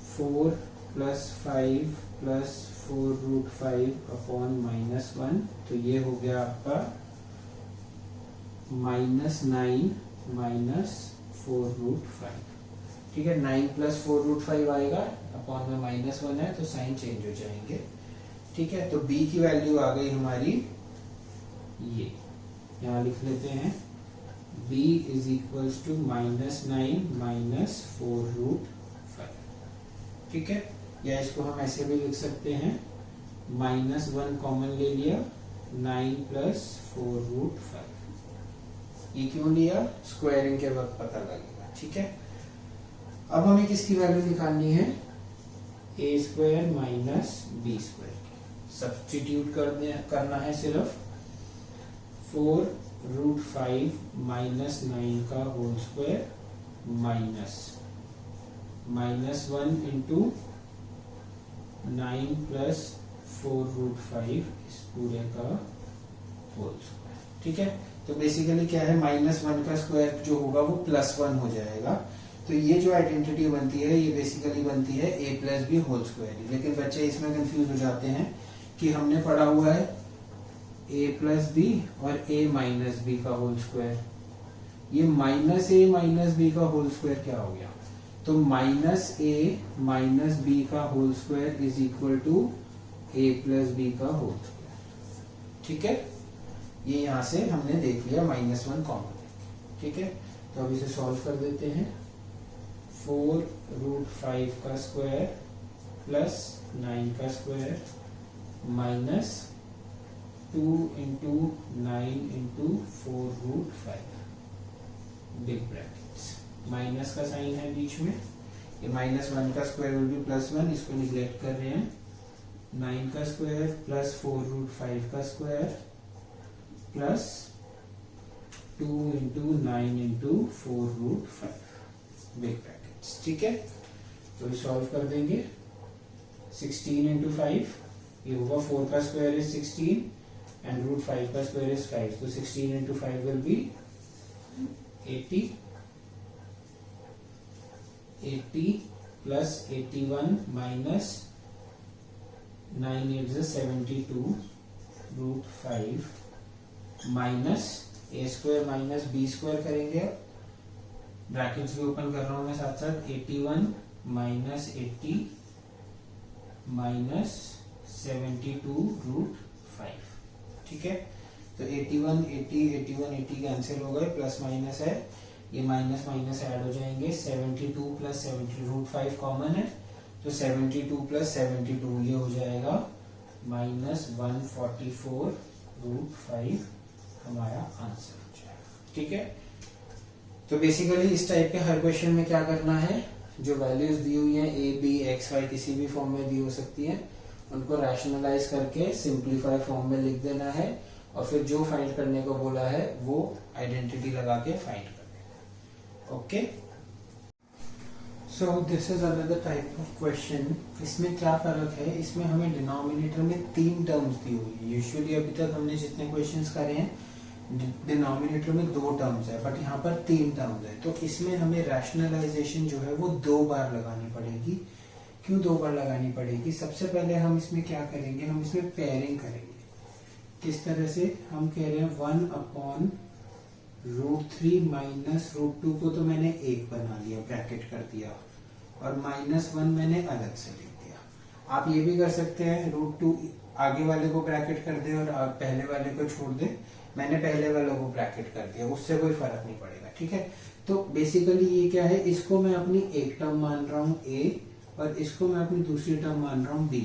4 प्लस 5 प्लस 4√5 अपॉन -1, तो ये हो गया आपका -9 माइनस 4√5। ठीक है, 9 प्लस 4√5 आएगा, अपॉन में -1 है तो साइन चेंज हो जाएंगे। ठीक है, तो b की वैल्यू आ गई हमारी ये, यहाँ लिख लेते हैं b is equals to -9 minus 4√5। ठीक है, या इसको हम ऐसे भी लिख सकते हैं, -1 कॉमन ले लिया, 9 प्लस 4√5। ये क्यों लिया, स्क्वायरिंग के वक्त पता लगेगा। ठीक है, अब हमें किसकी वैल्यू निकालनी है, a square minus B square की। सब्सटीट्यूट करना है सिर्फ 4√5 माइनस 9 का whole square minus -1 into 9 plus 4√5 इस पूरे का होल स्क्वायर। ठीक है, तो बेसिकली क्या है, -1 का स्क्वायर जो होगा वो +1 हो जाएगा, तो ये जो आइडेंटिटी बनती है ये बेसिकली बनती है a plus B whole square. लेकिन बच्चे इसमें कंफ्यूज हो जाते हैं कि हमने पढ़ा हुआ है a प्लस बी और a माइनस बी का होल स्क्वायर, ये -a माइनस बी का होल स्क्वायर क्या हो गया, तो -a माइनस बी का whole square is equal to a plus B का होल स्क्वायर। ठीक है, ये यहां से हमने देख लिया -1 कॉमन। ठीक है, तो अब इसे सॉल्व कर देते हैं। 4√5 का स्क्वायर प्लस 9 का square minus 2 into 9 into 4√5, big brackets, minus का साइन है बीच में, ये -1 का स्क्वायर विल बी +1, इसको निगलेक्ट कर रहे हैं। 9 का स्क्वायर प्लस 4√5 का square plus 2 into 9 into 4√5, big bracket. ठीक है, तो सॉल्व कर देंगे। 16 इंटू 5, ये होगा 4 का स्क्वायर इज 16 एंड √5 का स्क्वायर इज 5, तो 16 into 5 will be 80, 80 plus 81 minus 9 is 72 √5 minus a square minus B square करेंगे, ब्रैकेट्स भी ओपन कर रहा हूं मैं साथ साथ, 81 माइनस 80 माइनस 72 √5। ठीक है, तो 81 80 81 80 कैंसिल हो गए, प्लस माइनस है, ये माइनस माइनस ऐड हो जाएंगे, 72 प्लस 70 √5 कॉमन है, तो 72 प्लस 72 ये हो जाएगा -144 √5, हमारा आंसर हो जाएगा। ठीक है, तो बेसिकली इस टाइप के हर क्वेश्चन में क्या करना है, जो वैल्यूज दी हुई हैं a b x y किसी भी फॉर्म में दी हो सकती हैं, उनको रैशनलाइज करके सिंप्लीफाई फॉर्म में लिख देना है और फिर जो फाइंड करने को बोला है वो आइडेंटिटी लगा के फाइंड कर देना। Okay, so this is another type of question. इसमें क्या फर्क है, इसमें हमें डिनोमिनेटर में 3 टर्म्स दी हुई है। यूजुअली अभी तक हमने जितने क्वेश्चंस करे हैं डिनोमिनेटर में 2 टर्म्स है, बट यहाँ पर 3 टर्म्स है। तो इसमें हमें रैशनलाइजेशन जो है वो 2 बार लगानी पड़ेगी। क्यों 2 बार लगानी पड़ेगी? सबसे पहले हम इसमें क्या करेंगे, हम इसमें पेयरिंग करेंगे। किस तरह से? हम कह रहे हैं 1/√3 माइनस √2 को तो मैंने 1 बना लिया, ब्रैकेट कर दिया, और -1 मैंने अलग से लिख दिया। आप ये भी कर सकते हैं √2 आगे वाले को ब्रैकेट कर दे और पहले वाले को छोड़ दे। मैंने पहले वाले को ब्रैकेट कर दिया, उससे कोई फर्क नहीं पड़ेगा। ठीक है, तो बेसिकली ये क्या है, इसको मैं अपनी एक टर्म मान रहा हूँ a और इसको मैं अपनी दूसरी टर्म मान रहा हूँ b।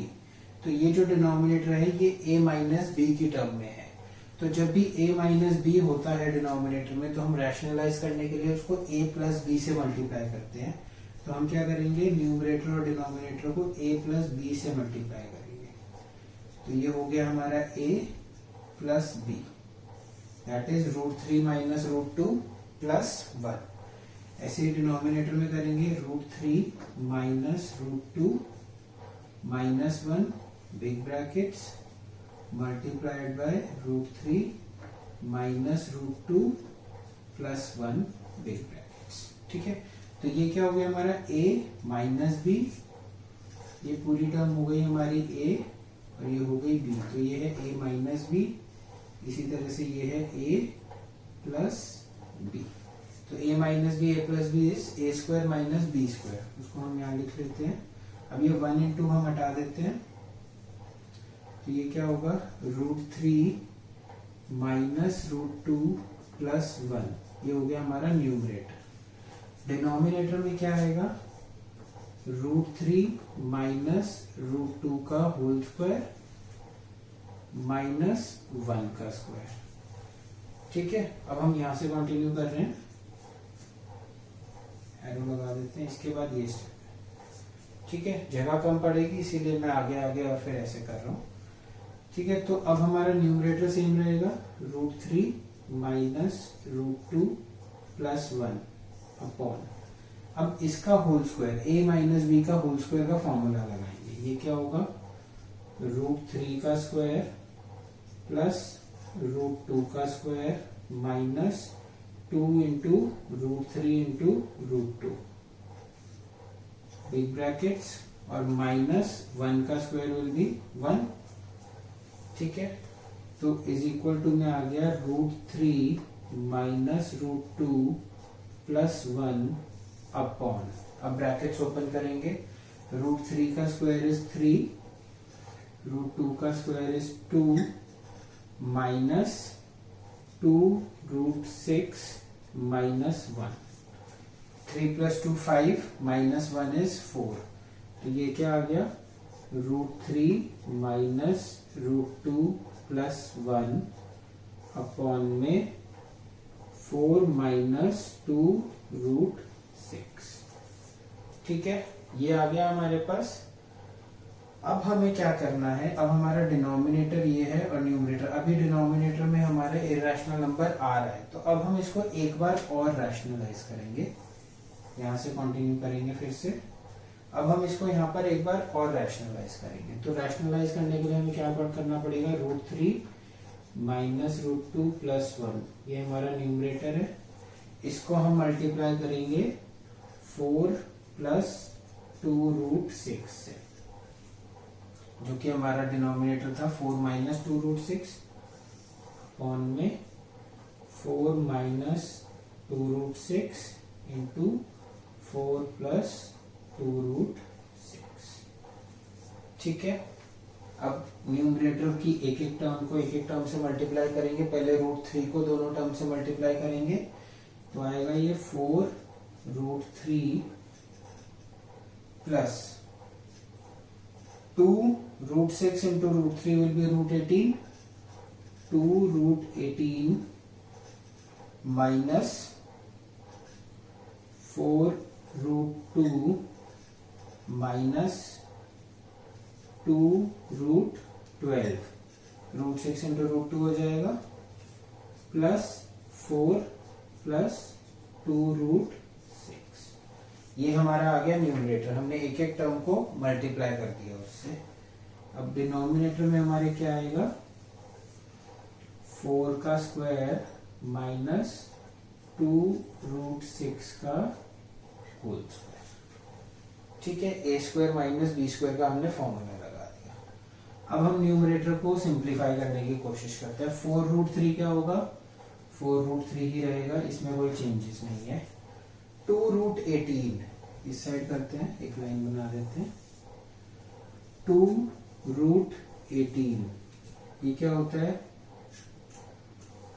तो ये जो डिनोमिनेटर है ये a माइनस b की टर्म में है। तो जब भी a माइनस b होता है डिनोमिनेटर में, तो हम रैशनलाइज करने के लिए उसको a प्लस b से मल्टीप्लाई करते हैं। तो हम क्या करेंगे, न्यूमरेटर और डिनोमिनेटर को a प्लस b से मल्टीप्लाई करेंगे। तो ये हो गया हमारा a plus b, that is √3 minus √2 plus 1। ऐसे ही डिनोमिनेटर में करेंगे √3 minus √2 minus 1 big brackets multiplied by √3 minus √2 plus 1 big brackets. ठीक है, तो ये क्या हो गया हमारा a माइनस b, ये पूरी टर्म हो गई हमारी a और ये हो गई b। तो ये है a माइनस b, इसी तरह से ये है a प्लस b। तो a minus b a plus b is a square minus b square, उसको हम यहाँ लिख लेते हैं। अब ये 1 into हम हटा देते हैं, तो ये क्या होगा √3 माइनस √2 प्लस 1, ये हो गया हमारा न्यूमरेटर। डिनोमिनेटर में क्या आएगा, √3 माइनस √2 का होल स्क्वायर माइनस 1 का स्क्वायर। ठीक है, अब हम यहां से कंटिन्यू कर रहे हैं, एरो लगा देते हैं, इसके बाद ये स्टेप। ठीक है, जगह कम पड़ेगी इसीलिए मैं आगे आगे और फिर ऐसे कर रहा हूं। ठीक है, तो अब हमारा न्यूमरेटर सेम रहेगा, √3 माइनस √2 प्लस 1 अपॉन, अब इसका whole square a minus b का होल स्क्वायर का फॉर्मूला लगाएंगे। ये क्या होगा, √3 का स्क्वायर प्लस √2 का square minus 2 into √3 into √2 big brackets और माइनस 1 का स्क्वायर विल बी 1। ठीक है, तो इज इक्वल टू में आ गया √3 माइनस √2 प्लस 1 अपॉन, अब ब्रैकेट्स ओपन करेंगे, √3 का स्क्वायर इज 3, √2 का square is 2 minus 2 √6 minus 1, 3 plus 2 5 minus 1 is 4। तो ये क्या आ गया, √3 माइनस √2 प्लस 1 अपॉन में 4 माइनस 2 √6। ठीक है, ये आ गया हमारे पास। अब हमें क्या करना है, अब हमारा डिनोमिनेटर ये है और न्यूमरेटर, अभी डिनोमिनेटर में हमारे इरेशनल नंबर आ रहा है, तो अब हम इसको एक बार और रैशनलाइज करेंगे। यहां से कंटिन्यू करेंगे फिर से। अब हम इसको यहाँ पर एक बार और रैशनलाइज करेंगे। तो रैशनलाइज करने के लिए हमें क्या करना पड़ेगा, √3 माइनस √2 प्लस 1, ये हमारा न्यूमरेटर है। इसको हम मल्टीप्लाई करेंगे 4 प्लस 2 √6 से, जो कि हमारा डिनोमिनेटर था 4 माइनस 2 √6 अपॉन में 4 माइनस 2 √6 इंटू 4 प्लस 2 √6। ठीक है, अब न्यूमरेटर की एक एक टर्म को एक एक टर्म से मल्टीप्लाई करेंगे। पहले √3 को दोनों टर्म से मल्टीप्लाई करेंगे, तो आएगा ये 4 √3 plus 2 √6 into √3 will B √18, 2 √18 minus 4 √2 minus 2√12, √6 into √2 हो जाएगा प्लस 4 प्लस 2√6। ये हमारा आ गया न्यूमरेटर, हमने एक एक टर्म को मल्टीप्लाई कर दिया उससे। अब डिनोमिनेटर में हमारे क्या आएगा, 4 का स्क्वायर माइनस 2√6 का होल स्क्वायर। ठीक है, A square minus B square का हमने फॉर्मूला लगा दिया। अब हम न्यूमरेटर को सिंप्लीफाई करने की कोशिश करते हैं। 4√3 क्या होगा, 4√3 ही रहेगा, इसमें कोई चेंजेस नहीं है। 2√18 इस साइड करते हैं, एक लाइन बना देते हैं। 2√18 ये क्या होता है,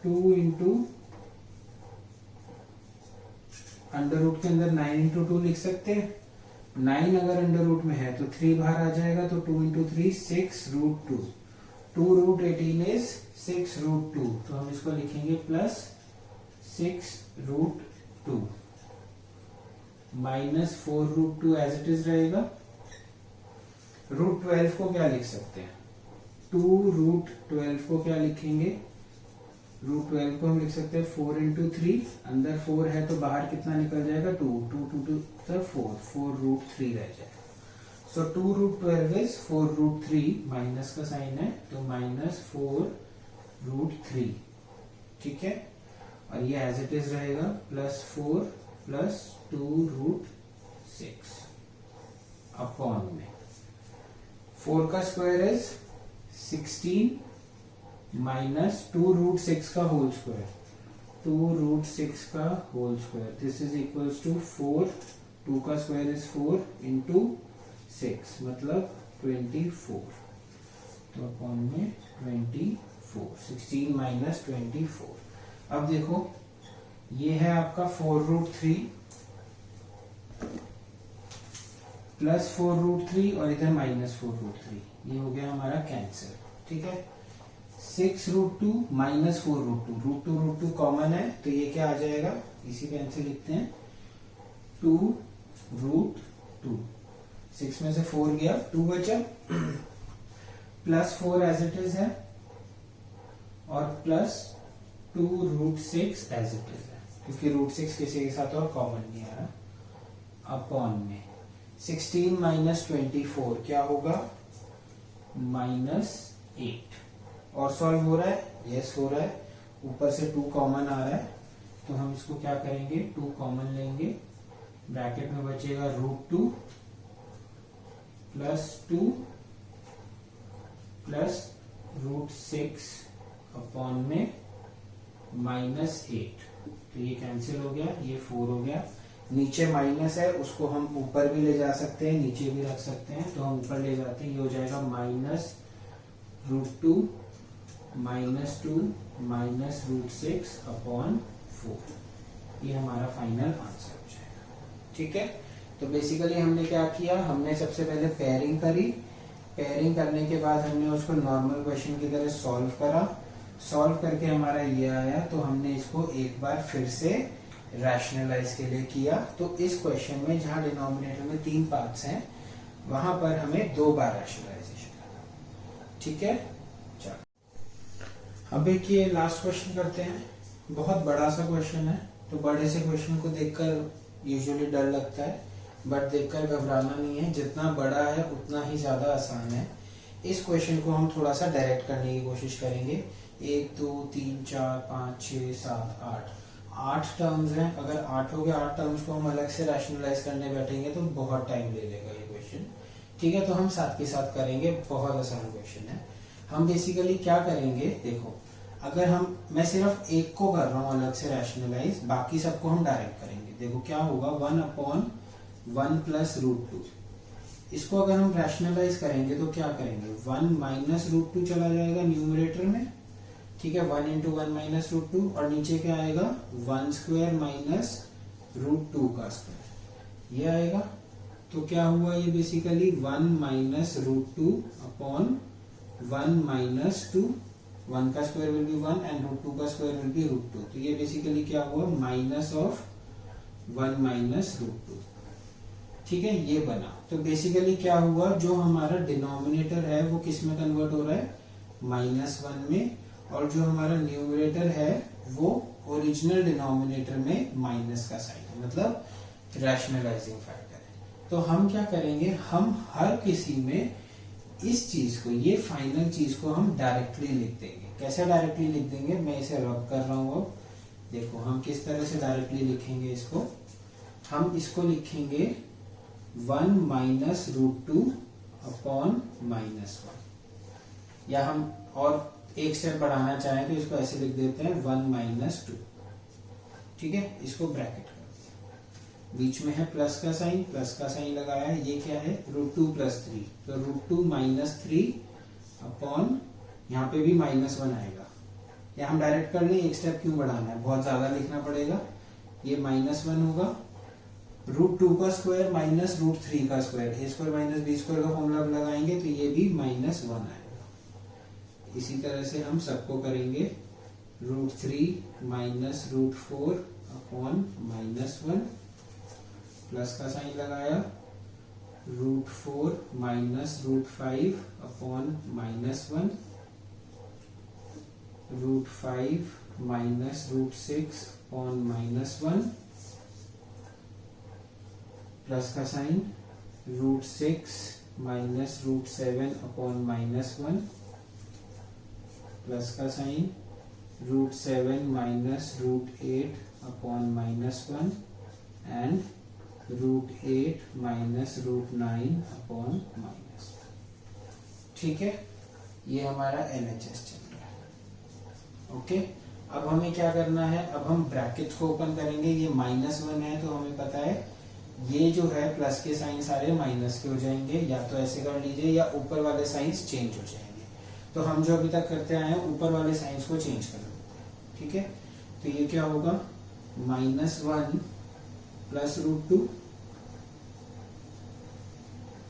2 इंटू अंडर रूट के अंदर 9 इंटू 2 लिख सकते हैं। 9 अगर अंडर रूट में है तो 3 बाहर आ जाएगा, तो 2 इंटू 3 6√2। 2√18 इज 6√2, तो हम इसको लिखेंगे plus 6√2 minus 4√2 as it is रहेगा। √12 को क्या लिख सकते हैं, 2√12 को क्या लिखेंगे, √12 को हम लिख सकते हैं 4 इंटू 3, अंदर 4 है तो बाहर कितना निकल जाएगा, 2 2 2 2 सर 4 रह जाएगा। सो 2√12 इज 4√3, माइनस का साइन है तो माइनस 4√3। ठीक है, और ये एज इट इज रहेगा प्लस 4 प्लस 2√6 अपॉन में 4 का स्क्वायर इज 16 माइनस 2√6 का होल स्क्वायर, 2√6 का whole square, this is equals to 4, 2 का स्क्वायर इज 4 इंटू 6 मतलब 24, तो अपॉन में 24, 16 माइनस 24। अब देखो ये है आपका 4√3 प्लस 4√3 और इधर माइनस 4√3, ये हो गया हमारा कैंसिल। ठीक है, 6√2 माइनस 4√2, √2 कॉमन है तो ये क्या आ जाएगा, इसी पेन से लिखते हैं 2√2, 6 में से 4 गया, 2 बचा, प्लस 4 एज इट इज है और प्लस 2√6 एज इट इज है, क्योंकि √6 किसी के साथ और कॉमन नहीं आ रहा, अपॉन में 16 माइनस 24 क्या होगा, -8। और सॉल्व हो रहा है, यस हो रहा है, ऊपर से 2 कॉमन आ रहा है तो हम इसको क्या करेंगे, 2 कॉमन लेंगे, ब्रैकेट में बचेगा √2 प्लस 2 प्लस √6 अपॉन में -8, तो ये कैंसिल हो गया, ये 4 हो गया, नीचे माइनस है उसको हम ऊपर भी ले जा सकते हैं, नीचे भी रख सकते हैं, तो हम ऊपर ले जाते हैं, ये हो जाएगा -√2 -2 माइनस √6 अपॉन 4, ये हमारा फाइनल आंसर हो जाएगा। ठीक है, तो बेसिकली हमने क्या किया, हमने सबसे पहले पेयरिंग करी, पेयरिंग करने के बाद हमने उसको नॉर्मल क्वेश्चन की तरह सॉल्व करा, सॉल्व करके हमारा ये आया तो हमने इसको एक बार फिर से रैशनलाइज के लिए किया। तो इस क्वेश्चन में जहां डिनोमिनेटर में 3 पार्ट्स हैं वहां पर हमें 2 बार रैशनलाइजेशन करना। ठीक है, चलो अब एक ये लास्ट क्वेश्चन करते हैं, बहुत बड़ा सा क्वेश्चन है, तो बड़े से क्वेश्चन को देखकर यूजुअली डर लगता है, बट देखकर घबराना नहीं है, जितना बड़ा है उतना ही ज्यादा आसान है। इस क्वेश्चन को हम थोड़ा सा डायरेक्ट करने की कोशिश करेंगे। 1 2 3 4 5 6 7 8 टर्म्स हैं, अगर 8 हो गए 8 टर्म्स को हम अलग से रैशनलाइज करने बैठेंगे तो बहुत टाइम ले लेगा ये क्वेश्चन। ठीक है, तो हम साथ के साथ करेंगे, बहुत आसान क्वेश्चन है। हम बेसिकली क्या करेंगे, देखो अगर मैं सिर्फ एक को कर रहा हूँ अलग से रैशनलाइज, बाकी सबको हम डायरेक्ट करेंगे। देखो क्या होगा, 1/1 प्लस √2, इसको अगर हम रैशनलाइज करेंगे तो क्या करेंगे, 1 माइनस √2 चला जाएगा न्यूमरेटर में। ठीक है, 1 इंटू 1 माइनस √2, और नीचे क्या आएगा, 1 स्क्वायर माइनस √2 का स्क्वायर, ये आएगा। तो क्या हुआ, ये बेसिकली 1 माइनस √2 अपॉन 1 माइनस 2, 1 का स्क्वायर विल बी 1 एंड √2 का स्क्वायर विल बी √2, तो ये बेसिकली क्या हुआ, माइनस ऑफ 1 माइनस √2। ठीक है, ये बना। तो बेसिकली क्या हुआ, जो हमारा डिनोमिनेटर है वो किस में कन्वर्ट हो रहा है, -1 में, और जो हमारा न्यूमरेटर है वो ओरिजिनल डिनोमिनेटर में माइनस का साइन, मतलब रैशनलाइजिंग फैक्टर है। तो हम क्या करेंगे, हम हर किसी में इस चीज को, ये फाइनल चीज को हम डायरेक्टली लिख देंगे। कैसे डायरेक्टली लिख देंगे, मैं इसे रब कर रहा हूं। अब देखो हम किस तरह से डायरेक्टली लिखेंगे इसको। हम इसको लिखेंगे 1 माइनस √2 अपॉन -1, या हम और एक स्टेप बढ़ाना चाहें तो इसको ऐसे लिख देते हैं 1 माइनस 2। ठीक है, इसको ब्रैकेट कर दिया, बीच में है प्लस का साइन, प्लस का साइन लगाया है। ये क्या है, √2 + 3, तो √2 - 3 अपॉन, यहाँ पे भी -1 आएगा। या हम डायरेक्ट कर लें, एक स्टेप क्यों बढ़ाना है, बहुत ज्यादा लिखना पड़ेगा। ये -1 होगा, √2 का स्क्वायर माइनस √3 का स्क्वायर, a² - b² का फॉर्मूला लगाएंगे तो ये भी -1 आएगा। इसी तरह से हम सबको करेंगे, √3 - √4 अपॉन -1, प्लस का साइन लगाया, √4 - √5 अपॉन -1, √5 - √6 अपॉन -1, प्लस का साइन, √6 - √7 अपॉन -1, प्लस का साइन, √7 - √8 अपॉन -1 एंड √8 - √9 अपॉन -1। ठीक है, ये हमारा LHS चल रहा है। ओके, अब हमें क्या करना है, अब हम ब्रैकेट को ओपन करेंगे। ये -1 है तो हमें पता है ये जो है प्लस के साइन सारे माइनस के हो जाएंगे, या तो ऐसे कर लीजिए या ऊपर वाले साइंस चेंज हो जाएंगे। तो हम जो अभी तक करते आए हैं ऊपर वाले साइंस को चेंज कर देते हैं। ठीक है, तो ये क्या होगा, -1 + √2,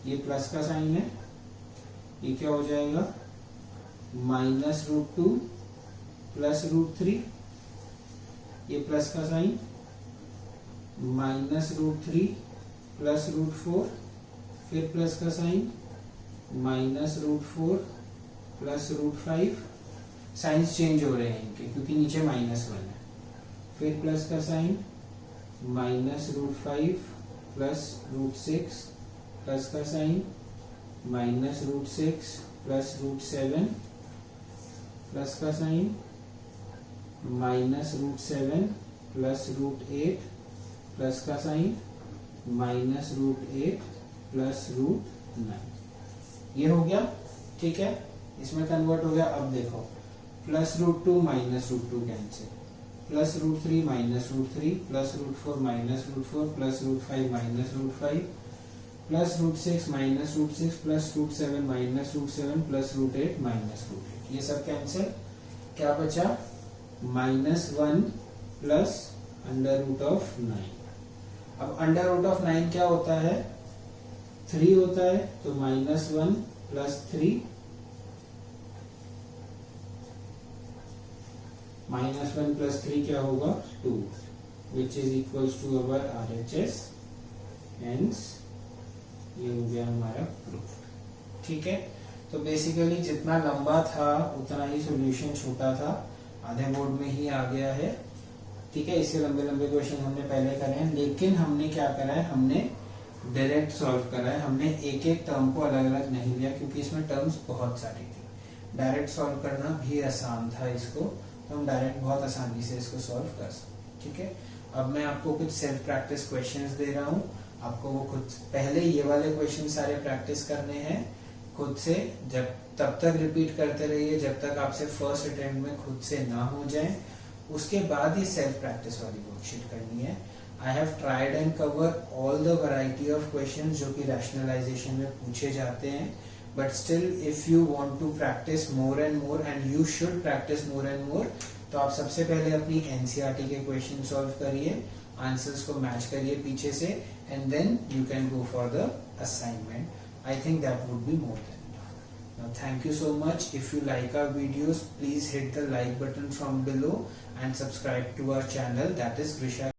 ये प्लस का साइन है, ये क्या हो जाएगा, -√2 + √3, ये प्लस का साइन, -√3 + √4, फिर प्लस का साइन, -√4 + √5, साइंस चेंज हो रहे हैं इनके क्योंकि नीचे -1 है, फिर प्लस का साइन, -√5 + √6, प्लस का साइन, -√6 + √7, प्लस का साइन, -√7 + √8, प्लस का साइन, -√8 + √9। ये हो गया। ठीक है, इसमें कन्वर्ट हो गया। अब देखो, +√2 - √2 कैंसिल, +√3 - √3, +√4 - √4, +√5 - √5, +√6 - √6, +√7 - √7, +√8 - √8, ये सब कैंसिल। क्या बचा, -1 + √9। अब √9 क्या होता है, 3 होता है, तो -1 + 3, -1 + 3 क्या होगा, 2, which is equals to our RHS, hence ये हो गया हमारा प्रूफ। ठीक है, तो बेसिकली जितना लंबा था उतना ही सॉल्यूशन छोटा था, आधे बोर्ड में ही आ गया है। ठीक है, इससे लंबे लंबे क्वेश्चन हमने पहले करे हैं, लेकिन हमने क्या करा है, हमने डायरेक्ट सॉल्व करा है। हमने एक एक टर्म को अलग अलग नहीं लिया क्योंकि इसमें टर्म्स बहुत सारी थी। डायरेक्ट सॉल्व करना भी आसान था इसको, तो हम डायरेक्ट बहुत आसानी से इसको सॉल्व कर सकते। ठीक है, अब मैं आपको कुछ सेल्फ प्रैक्टिस क्वेश्चंस दे रहा हूँ, आपको वो खुद पहले ये वाले क्वेश्चन सारे प्रैक्टिस करने हैं खुद से, जब तब तक रिपीट करते रहिए जब तक आपसे फर्स्ट अटेम्प्ट में खुद से ना हो जाए। उसके बाद ही सेल्फ प्रैक्टिस वाली वर्कशीट करनी है। I have tried and cover all the variety of questions जो कि रैशनलाइजेशन में पूछे जाते हैं, but still if you want to practise more and more, and you should practise more and more, तो आप सबसे पहले अपनी एनसीईआरटी के क्वेश्चन सॉल्व करिए, आंसर्स को मैच करिए पीछे से, and then you can go for the assignment. I think that would be more than enough. Now thank you so much. If you like our videos, please hit the like button from below and subscribe to our channel, that is Grisha